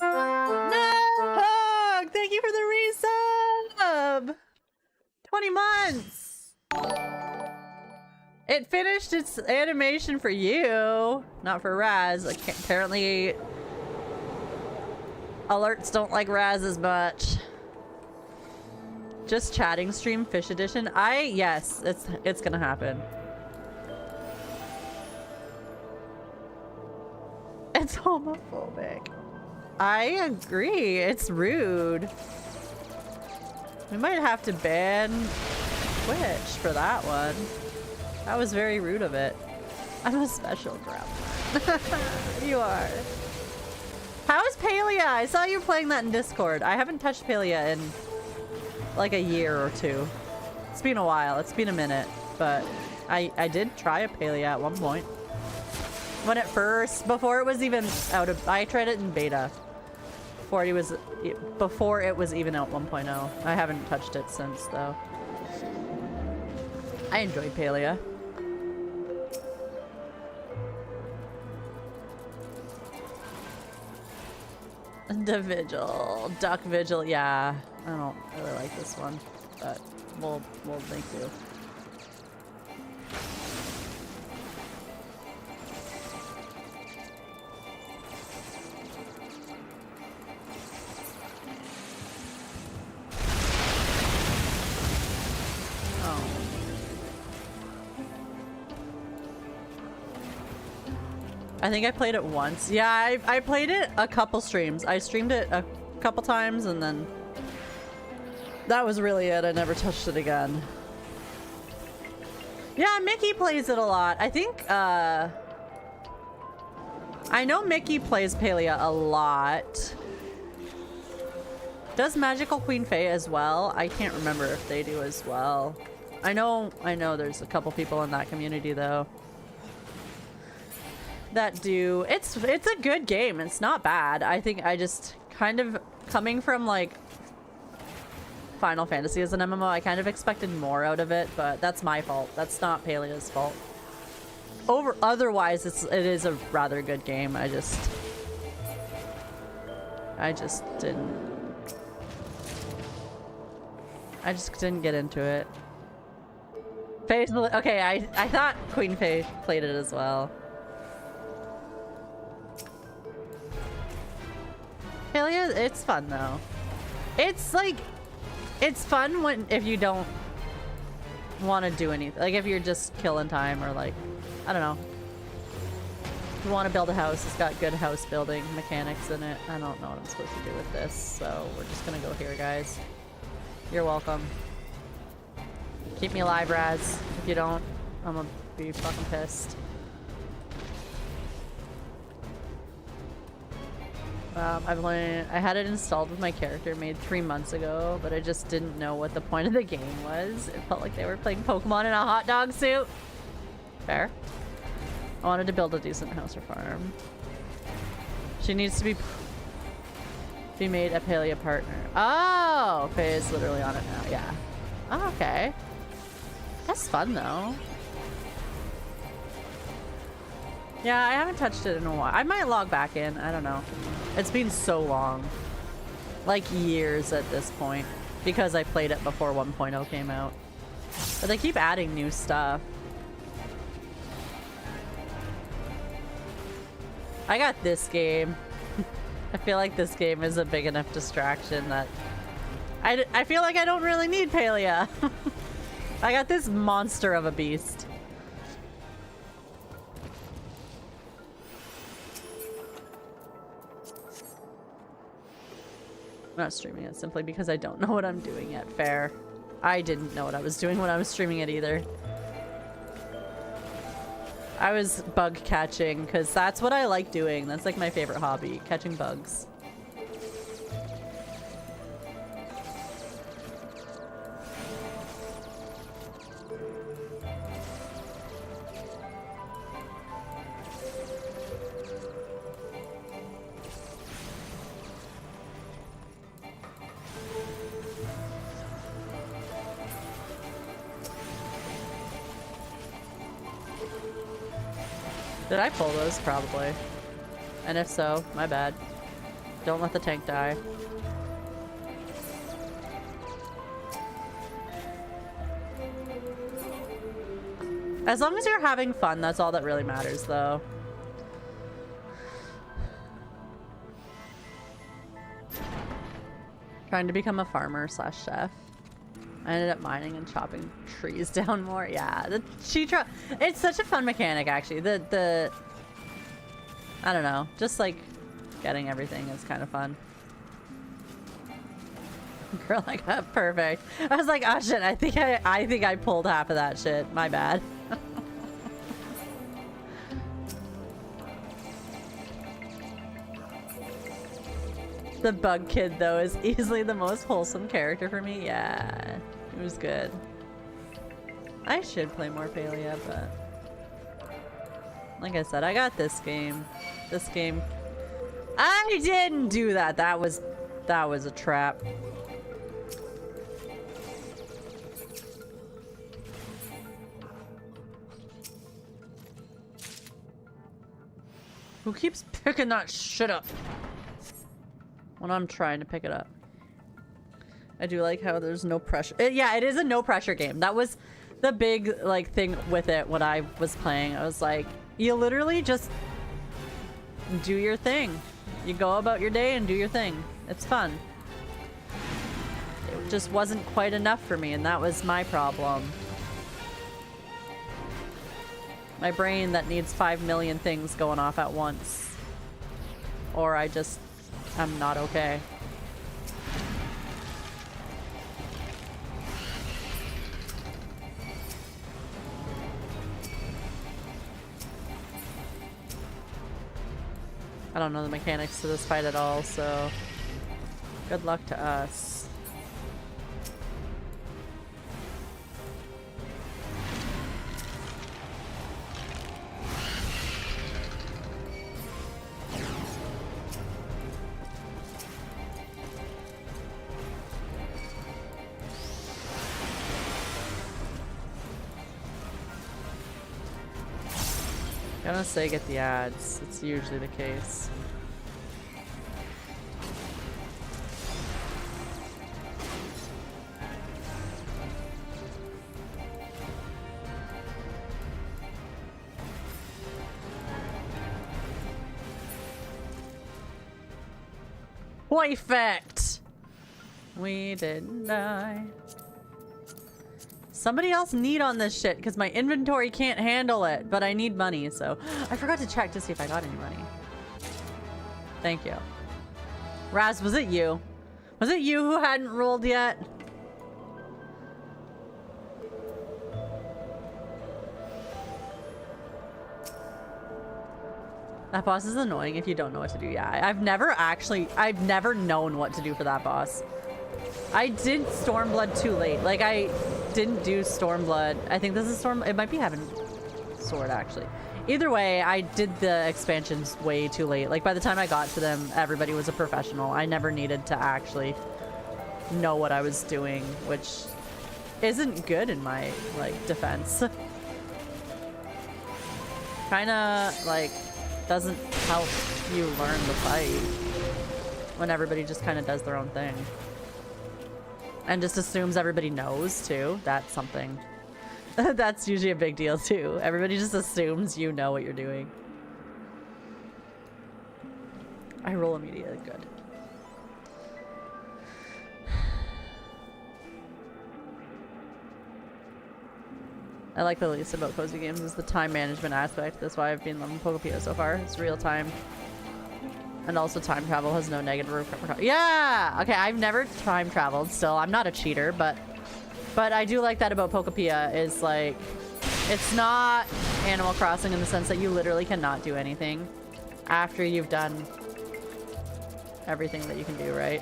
S1: No! Hug! Thank you for the resub! 20 months! It finished its animation for you, not for Raz. Apparently, alerts don't like Raz as much. Just chatting stream fish edition. Yes, it's gonna happen. It's homophobic. I agree. It's rude. We might have to ban Twitch for that one. That was very rude of it. I'm a special gremlin. You are. How is Palia? I saw you playing that in Discord. I haven't touched Palia in like a year or two. It's been a while. It's been a minute. But I did try a Palia at one point. When it first, before it was even out of, I tried it in beta. Before it was even out 1.0. I haven't touched it since though. I enjoyed Palia. The Vigil. Duck Vigil, yeah. I don't really like this one, but we'll make do. I think I played it once. Yeah, I played it a couple streams. I streamed it a couple times and then that was really it. I never touched it again. Yeah, Mickey plays it a lot. I think, I know Mickey plays Palia a lot. Does Magical Queen Faye as well? I can't remember if they do as well. I know there's a couple people in that community though that do. It's a good game. It's not bad. I think I just kind of, coming from like Final Fantasy as an MMO, I kind of expected more out of it, but that's my fault. That's not Palia's fault. Otherwise it is a rather good game. I just didn't get into it. Faye's, okay, I thought Queen Faye played it as well. Palia, it's fun though. It's like, it's fun if you don't want to do anything. Like if you're just killing time or like, I don't know. If you want to build a house, it's got good house building mechanics in it. I don't know what I'm supposed to do with this, so we're just gonna go here, guys. You're welcome. Keep me alive, Raz. If you don't, I'm gonna be fucking pissed. I had it installed with my character made 3 months ago, but I just didn't know what the point of the game was. It felt like they were playing Pokemon in a hot dog suit. Fair. I wanted to build a decent house or farm. She needs to be made a Palia partner. Oh, Faye is literally on it now. Yeah. Oh, okay. That's fun though. Yeah, I haven't touched it in a while. I might log back in. I don't know. It's been so long. Like years at this point. Because I played it before 1.0 came out. But they keep adding new stuff. I got this game. I feel like this game is a big enough distraction that I feel like I don't really need Palia. I got this monster of a beast. I'm not streaming it simply because I don't know what I'm doing yet. Fair. I didn't know what I was doing when I was streaming it either. I was bug catching because that's what I like doing. That's like my favorite hobby, catching bugs. Did I pull those? Probably. And if so, my bad. Don't let the tank die. As long as you're having fun, that's all that really matters, though. Trying to become a farmer slash chef. I ended up mining and chopping trees down more. Yeah, it's such a fun mechanic, actually. I don't know, just like getting everything is kind of fun. Girl, I got perfect. I was like, oh shit, I think I pulled half of that shit. My bad. The bug kid, though, is easily the most wholesome character for me. Yeah, it was good. I should play more Palia, but like I said, I got this game. This game. I didn't do that. That was a trap. Who keeps picking that shit up? when I'm trying to pick it up. I do like how there's no pressure. Yeah, it is a no pressure game. That was the big like thing with it when I was playing. I was like, you literally just do your thing. You go about your day and do your thing. It's fun. It just wasn't quite enough for me, and that was my problem. My brain that needs 5 million things going off at once. Or I'm not okay. I don't know the mechanics to this fight at all, so good luck to us. I'm gonna say get the ads. It's usually the case. Perfect! We didn't die. Somebody else need on this shit because my inventory can't handle it, but I need money, so I forgot to check to see if I got any money. Thank you. Raz, was it you? Was it you who hadn't rolled yet? That boss is annoying if you don't know what to do. Yeah, I've never known what to do for that boss. I did Stormblood too late. Like, I didn't do Stormblood. I think this is it might be Heaven Sword, actually. Either way, I did the expansions way too late. Like, by the time I got to them, everybody was a professional. I never needed to actually know what I was doing, which isn't good in my, like, defense. Kinda, like, doesn't help you learn the fight when everybody just kind of does their own thing. And just assumes everybody knows, too. That's something. That's usually a big deal, too. Everybody just assumes you know what you're doing. I roll immediately. Good. I like the least about cozy games is the time management aspect. That's why I've been loving Pokopia so far. It's real time. And also time travel has no negative repercussions. Yeah! Okay, I've never time traveled still. I'm not a cheater, but I do like that about Pokopia is like, it's not Animal Crossing in the sense that you literally cannot do anything after you've done everything that you can do, right?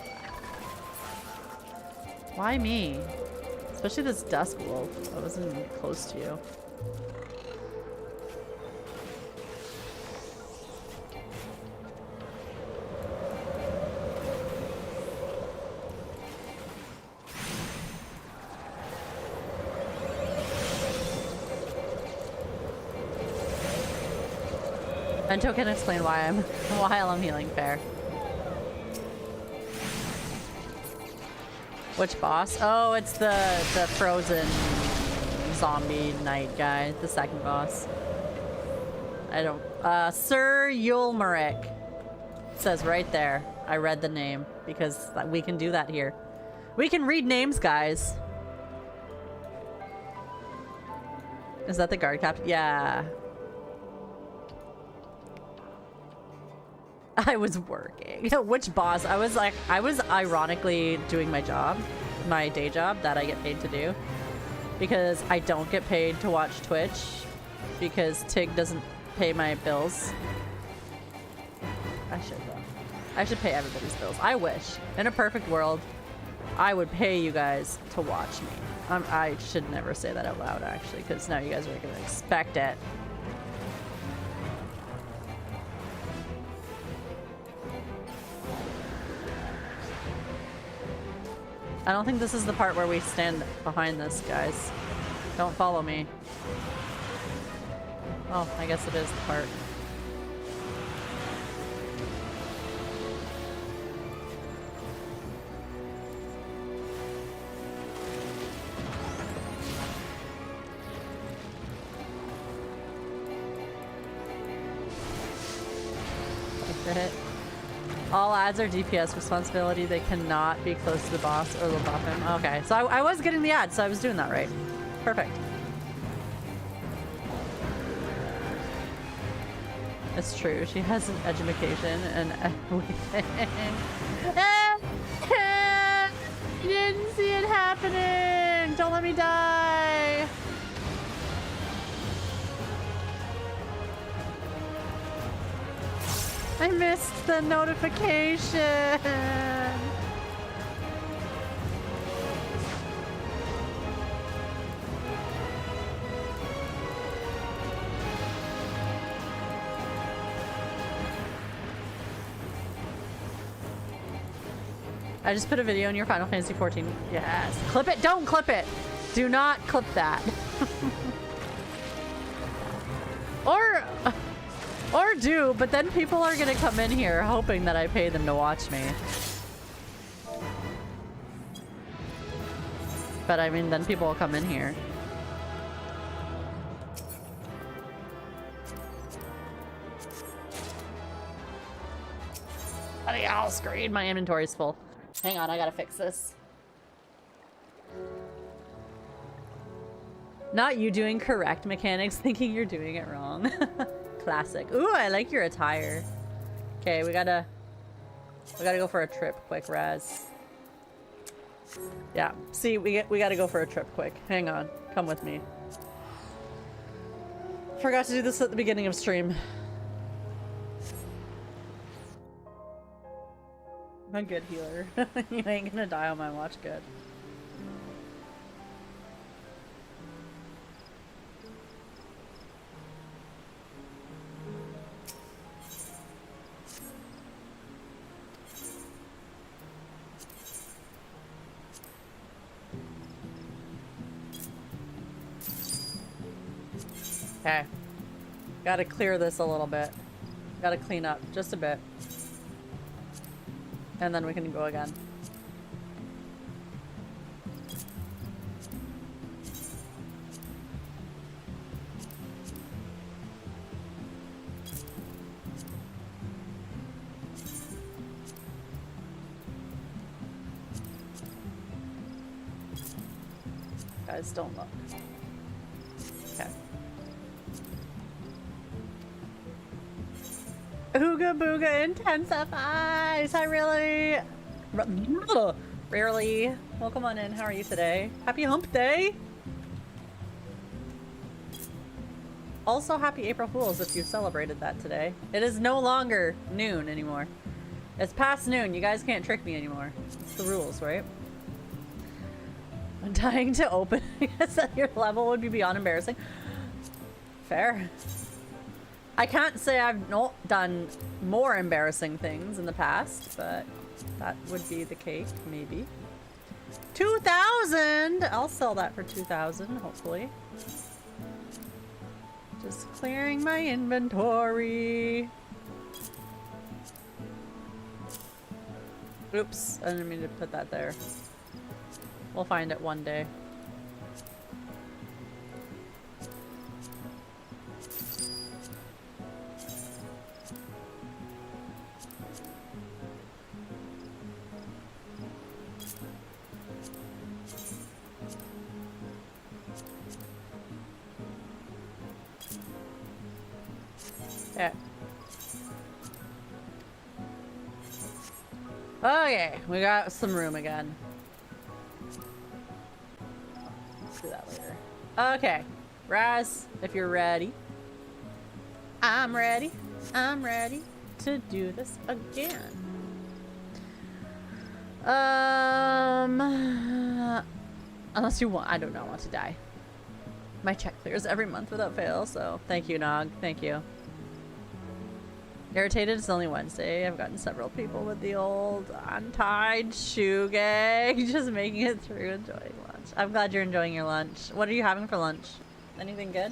S1: Why me? Especially this Dusk Wolf. I wasn't even close to you. Bento can explain why I'm healing. Fair. Which boss? Oh, it's the frozen zombie knight guy, the second boss. I don't. Sir Yulmeric. It says right there. I read the name because we can do that here. We can read names, guys. Is that the guard captain? Yeah. I was working. Which boss? I was ironically doing my job, my day job that I get paid to do, because I don't get paid to watch Twitch because Tig doesn't pay my bills. I should though. I should pay everybody's bills. I wish. In a perfect world, I would pay you guys to watch me. I should never say that out loud actually, because now you guys are gonna expect it. I don't think this is the part where we stand behind this, guys. Don't follow me. Oh, I guess it is the part. secret. All ads are DPS responsibility. They cannot be close to the boss or they'll buff him. Okay, so I was getting the ads, so I was doing that right. Perfect. It's true. She has an education and everything. You didn't see it happening. Don't let me die. I missed the notification. I just put a video in your Final Fantasy 14. Yes. Clip it. Don't clip it. Do not clip that. Or do, but then people are gonna come in here hoping that I pay them to watch me. But I mean, then people will come in here. Bloody hell, screen. My inventory's full. Hang on, I gotta fix this. Not you doing correct mechanics, thinking you're doing it wrong. Classic. Ooh, I like your attire. Okay, we gotta go for a trip quick, Raz. Yeah, see, we gotta go for a trip quick. Hang on, come with me. Forgot to do this at the beginning of stream. I'm a good healer. You ain't gonna die on my watch, good. Okay. Gotta clear this a little bit. Gotta clean up just a bit. And then we can go again. Guys, don't look. Okay. Ooga booga intensifies. Hi, really. Rarely. Welcome on in. How are you today? Happy hump day. Also, happy April Fools if you celebrated that today. It is no longer noon anymore. It's past noon. You guys can't trick me anymore. It's the rules, right? I'm dying to open. I guess that your level would be beyond embarrassing. Fair. I can't say I've not done more embarrassing things in the past, but that would be the case, maybe. 2,000! I'll sell that for 2,000, hopefully. Just clearing my inventory. Oops, I didn't mean to put that there. We'll find it one day. Yeah. Okay, we got some room again. Let's do that later. Okay, Raz, if you're ready. I'm ready. I'm ready to do this again. Unless you want, I do not want to die. My check clears every month without fail, so thank you, Nog. Thank you. Irritated, it's only Wednesday. I've gotten several people with the old untied shoe gag. Just making it through, enjoying lunch. I'm glad you're enjoying your lunch. What are you having for lunch? Anything good?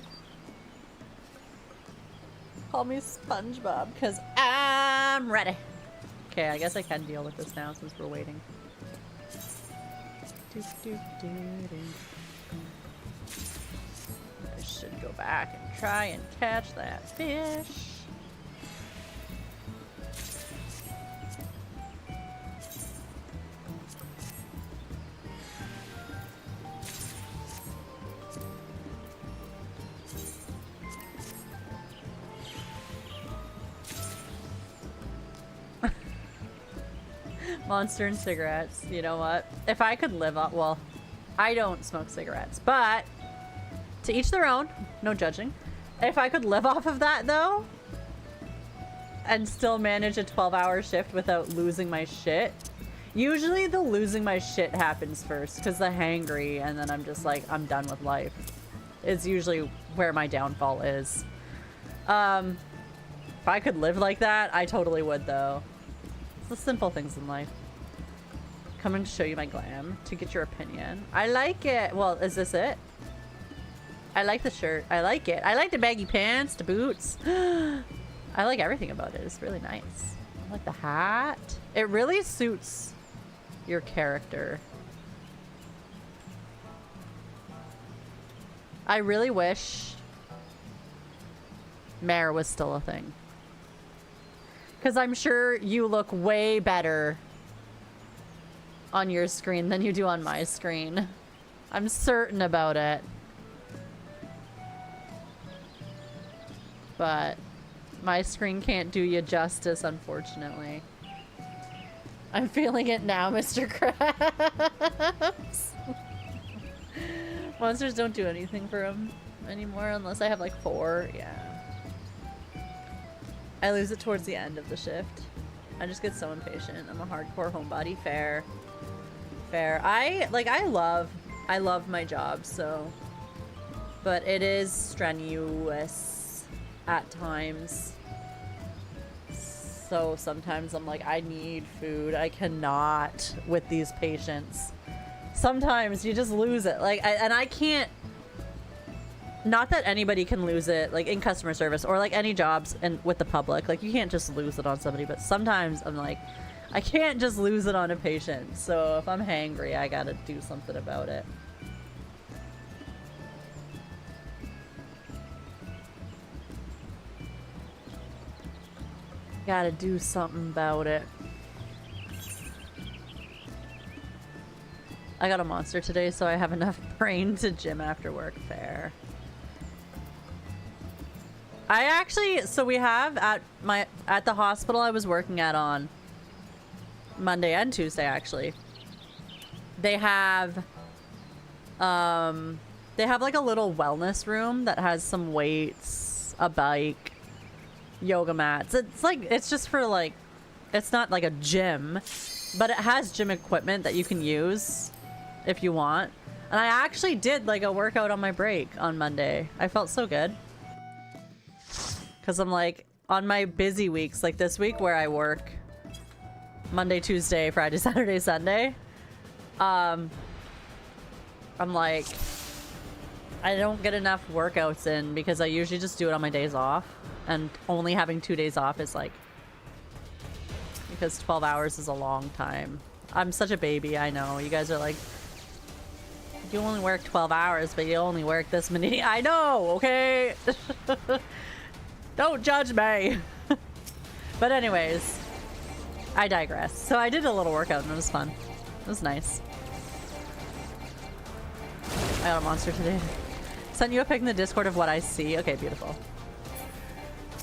S1: Call me SpongeBob, because I'm ready. Okay, I guess I can deal with this now since we're waiting. I should go back and try and catch that fish. Monster and cigarettes. You know what? If I could live up, well, I don't smoke cigarettes, but to each their own. No judging. If I could live off of that though, and still manage a 12-hour shift without losing my shit. Usually the losing my shit happens first because the hangry, and then I'm just like, I'm done with life. It's usually where my downfall is. If I could live like that, I totally would though. It's the simple things in life. Coming to show you my glam to get your opinion. I like it. Well, is this it? I like the shirt. I like it. I like the baggy pants, the boots. I like everything about it. It's really nice. I like the hat. It really suits your character. I really wish Mare was still a thing. Because I'm sure you look way better on your screen than you do on my screen. I'm certain about it. But my screen can't do you justice, unfortunately. I'm feeling it now, Mr. Krabs. Monsters don't do anything for him anymore unless I have like 4. Yeah. I lose it towards the end of the shift. I just get so impatient. I'm a hardcore homebody. Fair. Fair. I love my job, so. But it is strenuous at times. So sometimes I'm like, I need food. I cannot with these patients. Sometimes you just lose it. Like, and I can't. Not that anybody can lose it, like in customer service or like any jobs and with the public. Like you can't just lose it on somebody. But sometimes I'm like, I can't just lose it on a patient. So if I'm hangry, I gotta do something about it. Gotta do something about it. I got a monster today, so I have enough brain to gym after work. Fair. I actually, so we have at the hospital I was working at on Monday and Tuesday actually. They have like a little wellness room that has some weights, a bike, yoga mats. It's just for like, it's not like a gym, but it has gym equipment that you can use if you want. And I actually did like a workout on my break on Monday. I felt so good. Cause I'm like, on my busy weeks, like this week where I work Monday, Tuesday, Friday, Saturday, Sunday, I'm like, I don't get enough workouts in because I usually just do it on my days off, and only having 2 days off is like, because 12 hours is a long time. I'm such a baby, I know. You guys are like, you only work 12 hours, but you only work this many. I know, okay? Don't judge me. But anyways, I digress. So I did a little workout and it was fun. It was nice. I got a monster today. Sent you a pic in the Discord of what I see. Okay, beautiful.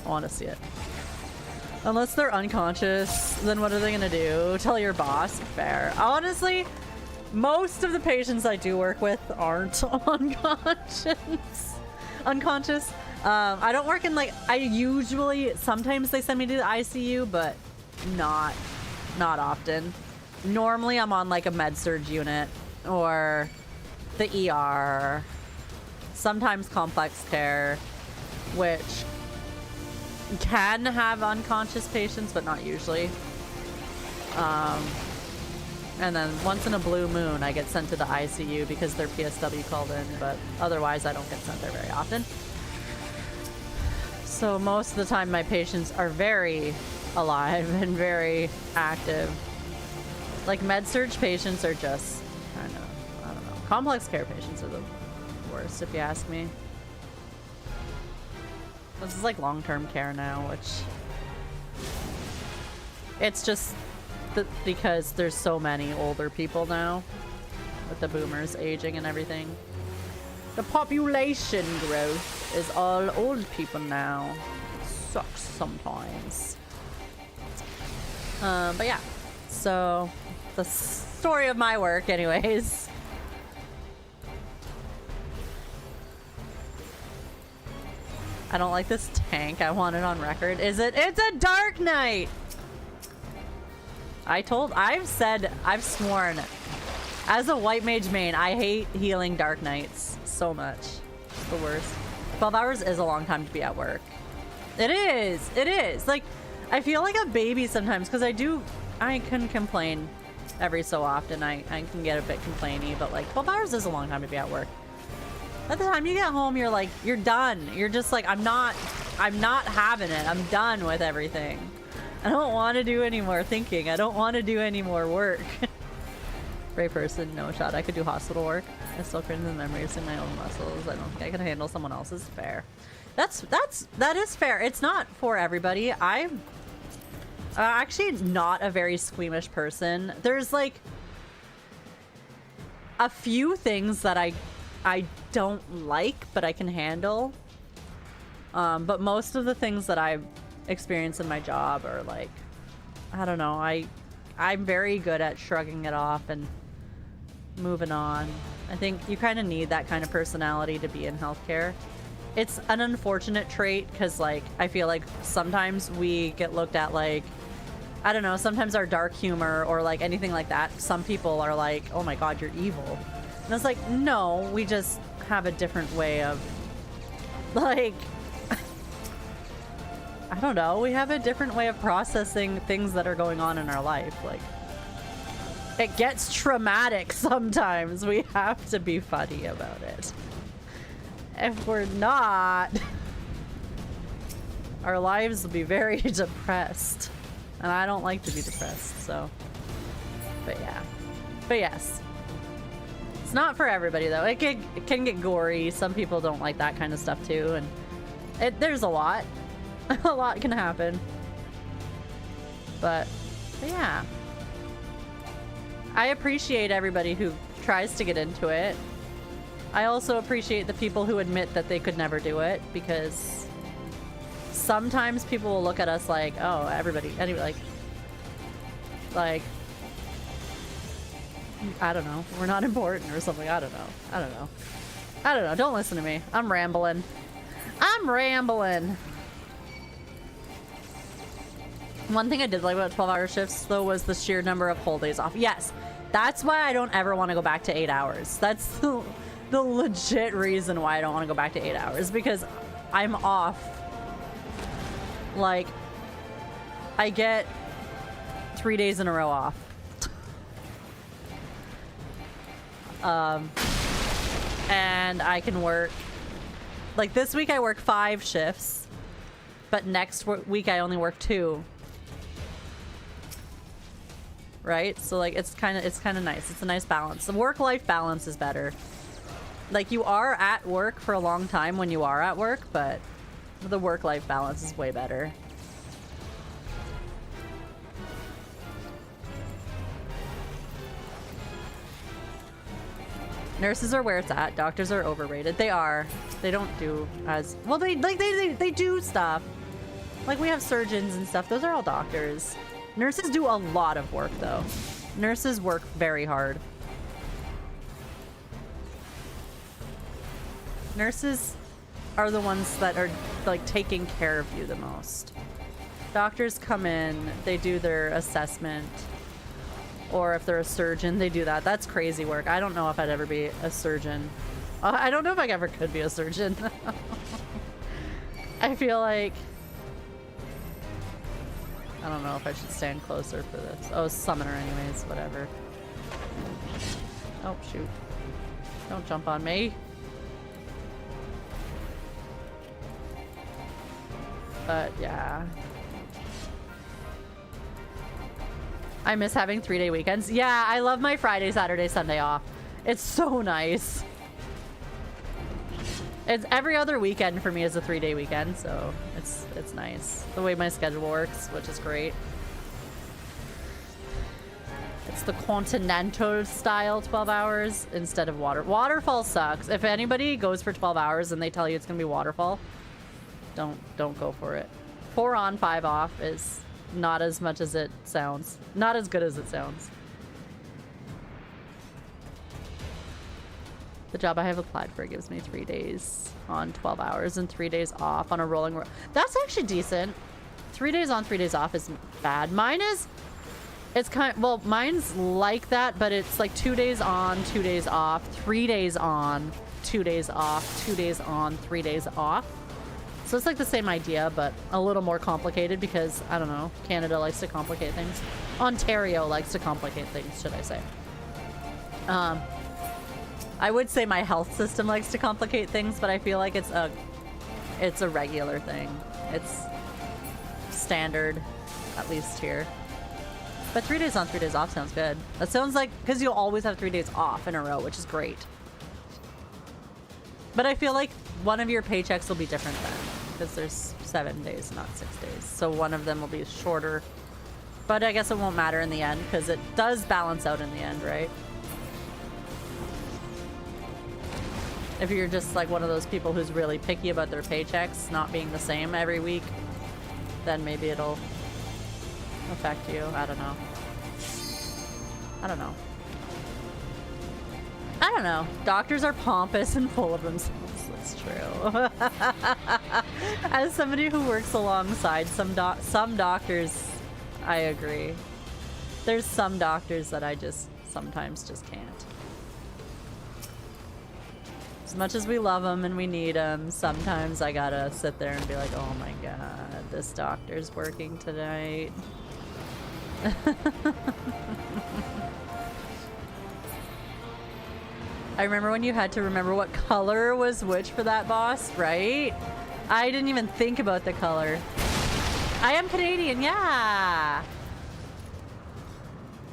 S1: I want to see it. Unless they're unconscious, then what are they gonna do? Tell your boss? Fair. Honestly, most of the patients I do work with aren't unconscious. I don't work in like, I usually, sometimes they send me to the ICU, but not often. Normally I'm on like a med-surg unit or the ER, sometimes complex care, which can have unconscious patients, but not usually. And then once in a blue moon, I get sent to the ICU because their PSW called in, but otherwise I don't get sent there very often. So most of the time my patients are very alive and very active. Like med-surg patients are just, I don't know. Complex care patients are the worst, if you ask me. This is like long-term care now, which it's just because there's so many older people now with the boomers aging and everything. The population growth is all old people now. Sucks sometimes. But yeah,
S2: So, the story of my work, anyways. I don't like this tank. I want it on record. Is it? It's a Dark Knight! I've sworn, as a white mage main, I hate healing Dark Knights so much. It's the worst. 12 hours is a long time to be at work. It is. It is. Like, I feel like a baby sometimes because I can complain every so often. I can get a bit complainy, but like 12 hours is a long time to be at work. By the time you get home, you're like, you're done. You're just like, I'm not having it. I'm done with everything. I don't want to do any more thinking. I don't want to do any more work. Brave person, no shot. I could do hospital work. I still cringe the memories in my own muscles. I don't think I can handle someone else's. Fair. That is fair. It's not for everybody. I'm actually not a very squeamish person. There's like a few things that I don't like, but I can handle. But most of the things that I've experienced in my job are like, I don't know. I'm very good at shrugging it off and moving on. I think you kind of need that kind of personality to be in healthcare. It's an unfortunate trait because, like, I feel like sometimes we get looked at like, I don't know, sometimes our dark humor or like anything like that, some people are like, oh my god, you're evil. And it's like, no, we just have a different way of, like, I don't know, we have a different way of processing things that are going on in our life. Like, it gets traumatic sometimes. We have to be funny about it. If we're not, our lives will be very depressed. And I don't like to be depressed, so. But yeah. But yes. It's not for everybody, though. It can get gory. Some people don't like that kind of stuff, too. And there's a lot. A lot can happen. But yeah. I appreciate everybody who tries to get into it. I also appreciate the people who admit that they could never do it, because sometimes people will look at us like, oh, anyway, like, I don't know, we're not important or something. I don't know. Don't listen to me. I'm rambling. One thing I did like about 12-hour shifts, though, was the sheer number of whole days off. Yes, that's why I don't ever want to go back to 8 hours. That's the legit reason why I don't want to go back to 8 hours, because I'm off. Like, I get 3 days in a row off. And I can work, like, this week I work 5 shifts, but next week I only work 2. Right? So like, it's kind of nice. It's a nice balance. The work-life balance is better. Like, you are at work for a long time when you are at work, but the work-life balance is way better. Nurses are where it's at. Doctors are overrated. They are. They don't do as well. They do stuff. Like, we have surgeons and stuff. Those are all doctors. Nurses do a lot of work, though. Nurses work very hard. Nurses are the ones that are, like, taking care of you the most. Doctors come in, they do their assessment. Or if they're a surgeon, they do that. That's crazy work. I don't know if I'd ever be a surgeon. I don't know if I ever could be a surgeon. I feel like... I don't know if I should stand closer for this. Oh, summoner anyways, whatever. Oh, shoot. Don't jump on me. But, yeah. I miss having 3-day weekends. Yeah, I love my Friday, Saturday, Sunday off. It's so nice. It's every other weekend for me is a 3-day weekend, so it's nice. The way my schedule works, which is great. It's the continental style 12 hours instead of waterfall sucks. If anybody goes for 12 hours and they tell you it's gonna be waterfall, don't go for it. 4 on, 5 off is not as much as it sounds. Not as good as it sounds. The job I have applied for gives me 3 days on 12 hours and 3 days off on a rolling That's actually decent. 3 days on, 3 days off isn't bad. Mine is, it's kind of, well, mine's like that, but it's like 2 days on, 2 days off, 3 days on, 2 days off, 2 days on, 3 days off. So it's like the same idea, but a little more complicated because, I don't know, Canada likes to complicate things. Ontario likes to complicate things, should I say. I would say my health system likes to complicate things, but I feel like it's a regular thing. It's standard, at least here. But 3 days on, 3 days off sounds good. That sounds like, because you'll always have 3 days off in a row, which is great. But I feel like one of your paychecks will be different then, because there's 7 days, not 6 days. So one of them will be shorter. But I guess it won't matter in the end, because it does balance out in the end, right? If you're just like one of those people who's really picky about their paychecks not being the same every week, then maybe it'll affect you. I don't know. I don't know. I don't know. Doctors are pompous and full of themselves. That's true. As somebody who works alongside some doctors, I agree. There's some doctors that I just sometimes just can't. As much as we love them and we need them, sometimes I gotta sit there and be like, oh my god, this doctor's working tonight. I remember when you had to remember what color was which for that boss, right? I didn't even think about the color. I am Canadian, yeah!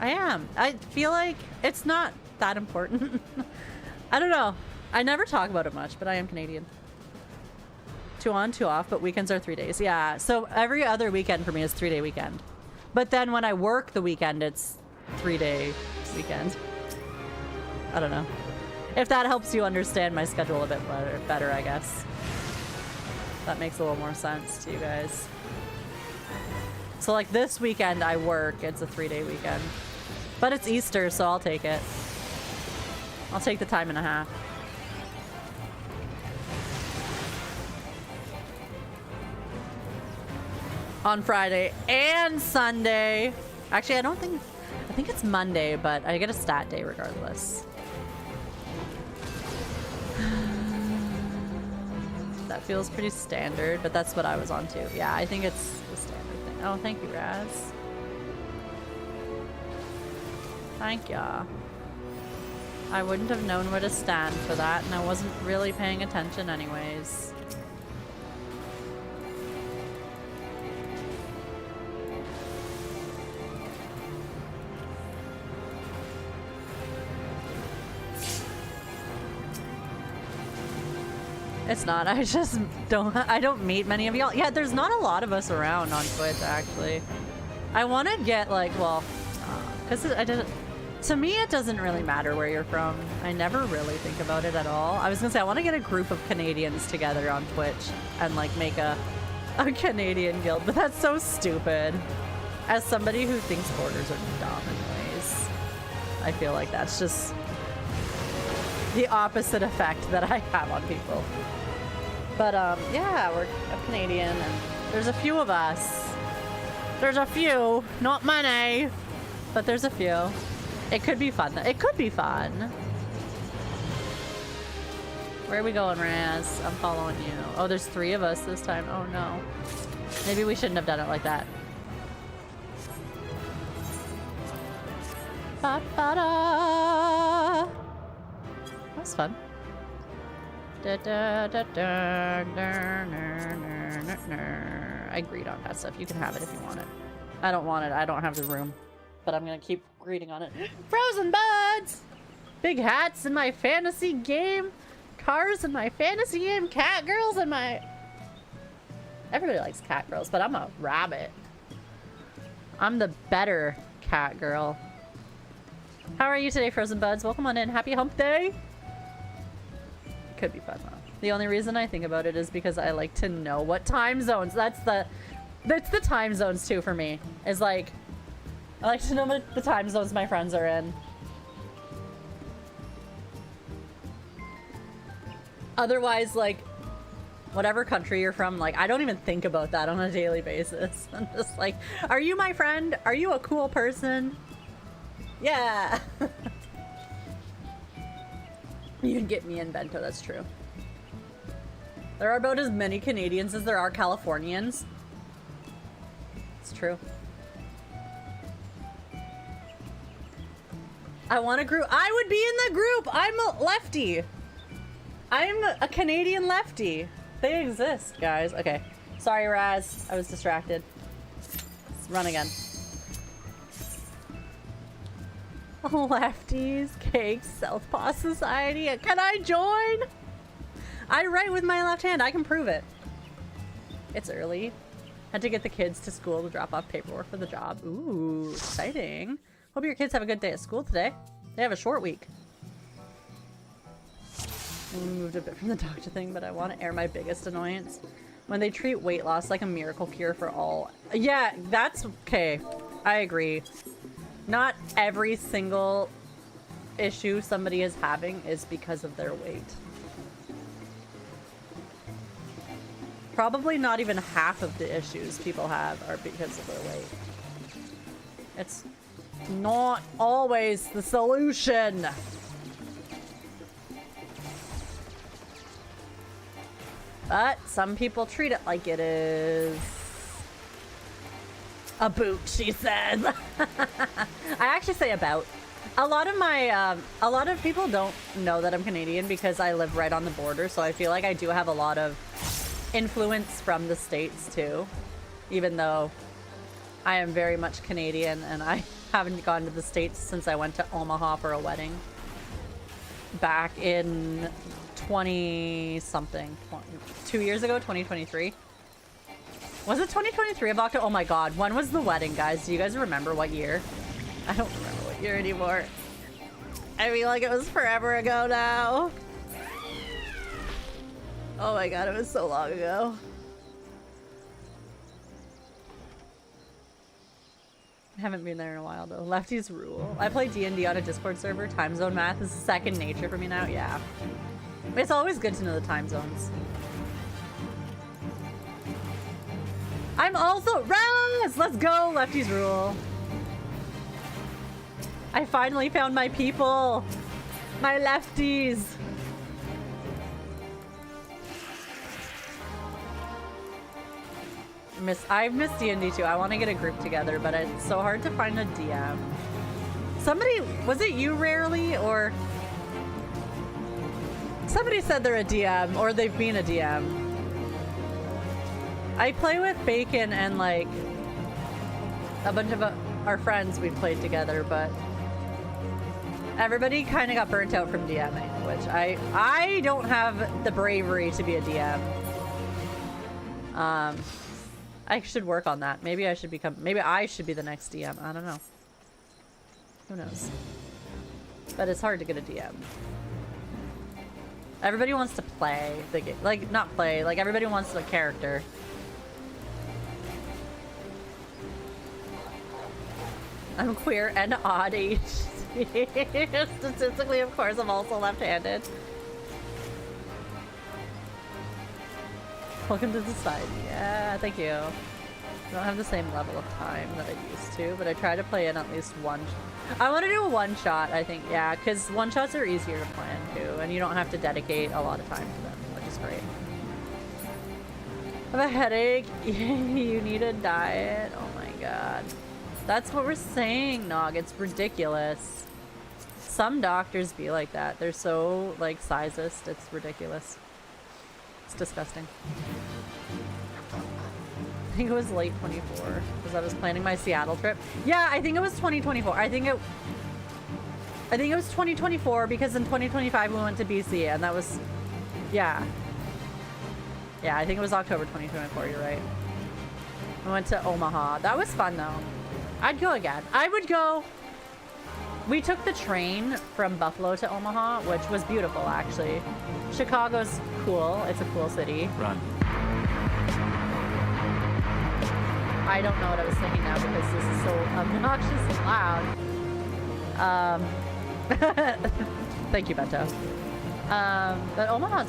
S2: I am. I feel like it's not that important. I don't know. I never talk about it much, but I am Canadian. 2 on, 2 off, but weekends are 3 days. Yeah, so every other weekend for me is 3-day weekend. But then when I work the weekend, it's 3-day weekend. I don't know. If that helps you understand my schedule a bit better, I guess. That makes a little more sense to you guys. So like this weekend I work, it's a 3-day weekend. But it's Easter, so I'll take it. I'll take the time and a half. On Friday and Sunday. Actually, I think it's Monday, but I get a stat day regardless. That feels pretty standard, but that's what I was on too. Yeah, I think it's the standard thing. Oh, thank you, Raz. Thank ya. I wouldn't have known where to stand for that, and I wasn't really paying attention anyways. It's not. I just don't meet many of y'all. Yeah, there's not a lot of us around on Twitch, actually. I want to get, like, well, because to me, it doesn't really matter where you're from. I never really think about it at all. I was going to say, I want to get a group of Canadians together on Twitch and, like, make a Canadian guild, but that's so stupid. As somebody who thinks borders are dumb anyways, I feel like that's just the opposite effect that I have on people. But yeah, we're Canadian and there's a few of us. There's a few, not many, but there's a few. It could be fun. It could be fun. Where are we going, Raz? I'm following you. Oh, there's 3 of us this time. Oh no. Maybe we shouldn't have done it like that. Ba-ba-da. That was fun. I greet on that stuff. You can have it if you want it. I don't want it. I don't have the room. But I'm gonna keep greeting on it. Frozen buds! Big hats in my fantasy game. Cars in my fantasy game. Cat girls in my... Everybody likes cat girls, but I'm a rabbit. I'm the better cat girl. How are you today, Frozen buds? Welcome on in. Happy hump day! Could be fun though. The only reason I think about it is because I like to know what time zones. That's the
S6: It's the time zones too for me. It's like, I like to know what the time zones my friends are in. Otherwise, like, whatever country you're from, like, I don't even think about that on a daily basis. I'm just like, are you my friend? Are you a cool person? Yeah. You can get me in bento, that's true. There are about as many Canadians as there are Californians. It's true. I want a group. I would be in the group. I'm a lefty. I'm a Canadian lefty. They exist, guys. Okay. Sorry, Raz. I was distracted. Let's run again. Lefties, cakes, Southpaw Society. Can I join? I write with my left hand. I can prove it. It's early. Had to get the kids to school to drop off paperwork for the job. Ooh, exciting. Hope your kids have a good day at school today. They have a short week. We moved a bit from the doctor thing, but I want to air my biggest annoyance. When they treat weight loss like a miracle cure for all. Yeah, that's okay. I agree. Not every single issue somebody is having is because of their weight. Probably not even half of the issues people have are because of their weight. It's not always the solution. But some people treat it like it is a boot, she says. I actually say about. A lot of people don't know that I'm Canadian because I live right on the border, so I feel like I do have a lot of influence from the States too, even though I am very much Canadian and I haven't gone to the States since I went to Omaha for a wedding back in 20-something, 2 years ago, 2023. Was it 2023 of October? Oh my god, when was the wedding, guys? Do you guys remember what year? I don't remember what year anymore. I feel like it was forever ago now. Oh my god, it was so long ago. I haven't been there in a while though. Lefties rule. I play D&D on a Discord server. Time zone math is second nature for me now. Yeah. It's always good to know the time zones. I'm also Raz! Let's go! Lefties rule. I finally found my people. My lefties. I've missed D&D too. I want to get a group together, but it's so hard to find a DM. Somebody, was it you Rarely, or somebody said they're a DM or they've been a DM. I play with Bacon and like a bunch of our friends we've played together, but everybody kind of got burnt out from DMing, which I don't have the bravery to be a DM. I should work on that. Maybe I should be the next DM. I don't know. Who knows? But it's hard to get a DM. Everybody wants to play the game. Like, not play. Like, everybody wants a character. I'm queer and odd age. Statistically, of course, I'm also left-handed. Welcome to society. Yeah, thank you. I don't have the same level of time that I used to, but I try to play in at least one. I want to do a one-shot, I think, yeah, because one-shots are easier to plan, too, and you don't have to dedicate a lot of time to them, which is great. I have a headache. You need a diet. Oh my god. That's what we're saying, Nog. It's ridiculous. Some doctors be like that. They're so, like, sizist. It's ridiculous. It's disgusting. I think it was late 24 because I was planning my Seattle trip. Yeah, I think it was 2024. I think it was 2024 because in 2025 we went to BC and that was, yeah. Yeah, I think it was October 2024. You're right. We went to Omaha. That was fun though. I'd go again. I would go. We took the train from Buffalo to Omaha, which was beautiful actually. Chicago's cool. It's a cool city.
S7: Run.
S6: I don't know what I was thinking now because this is so obnoxious and loud. Thank you, Bento. But Omaha's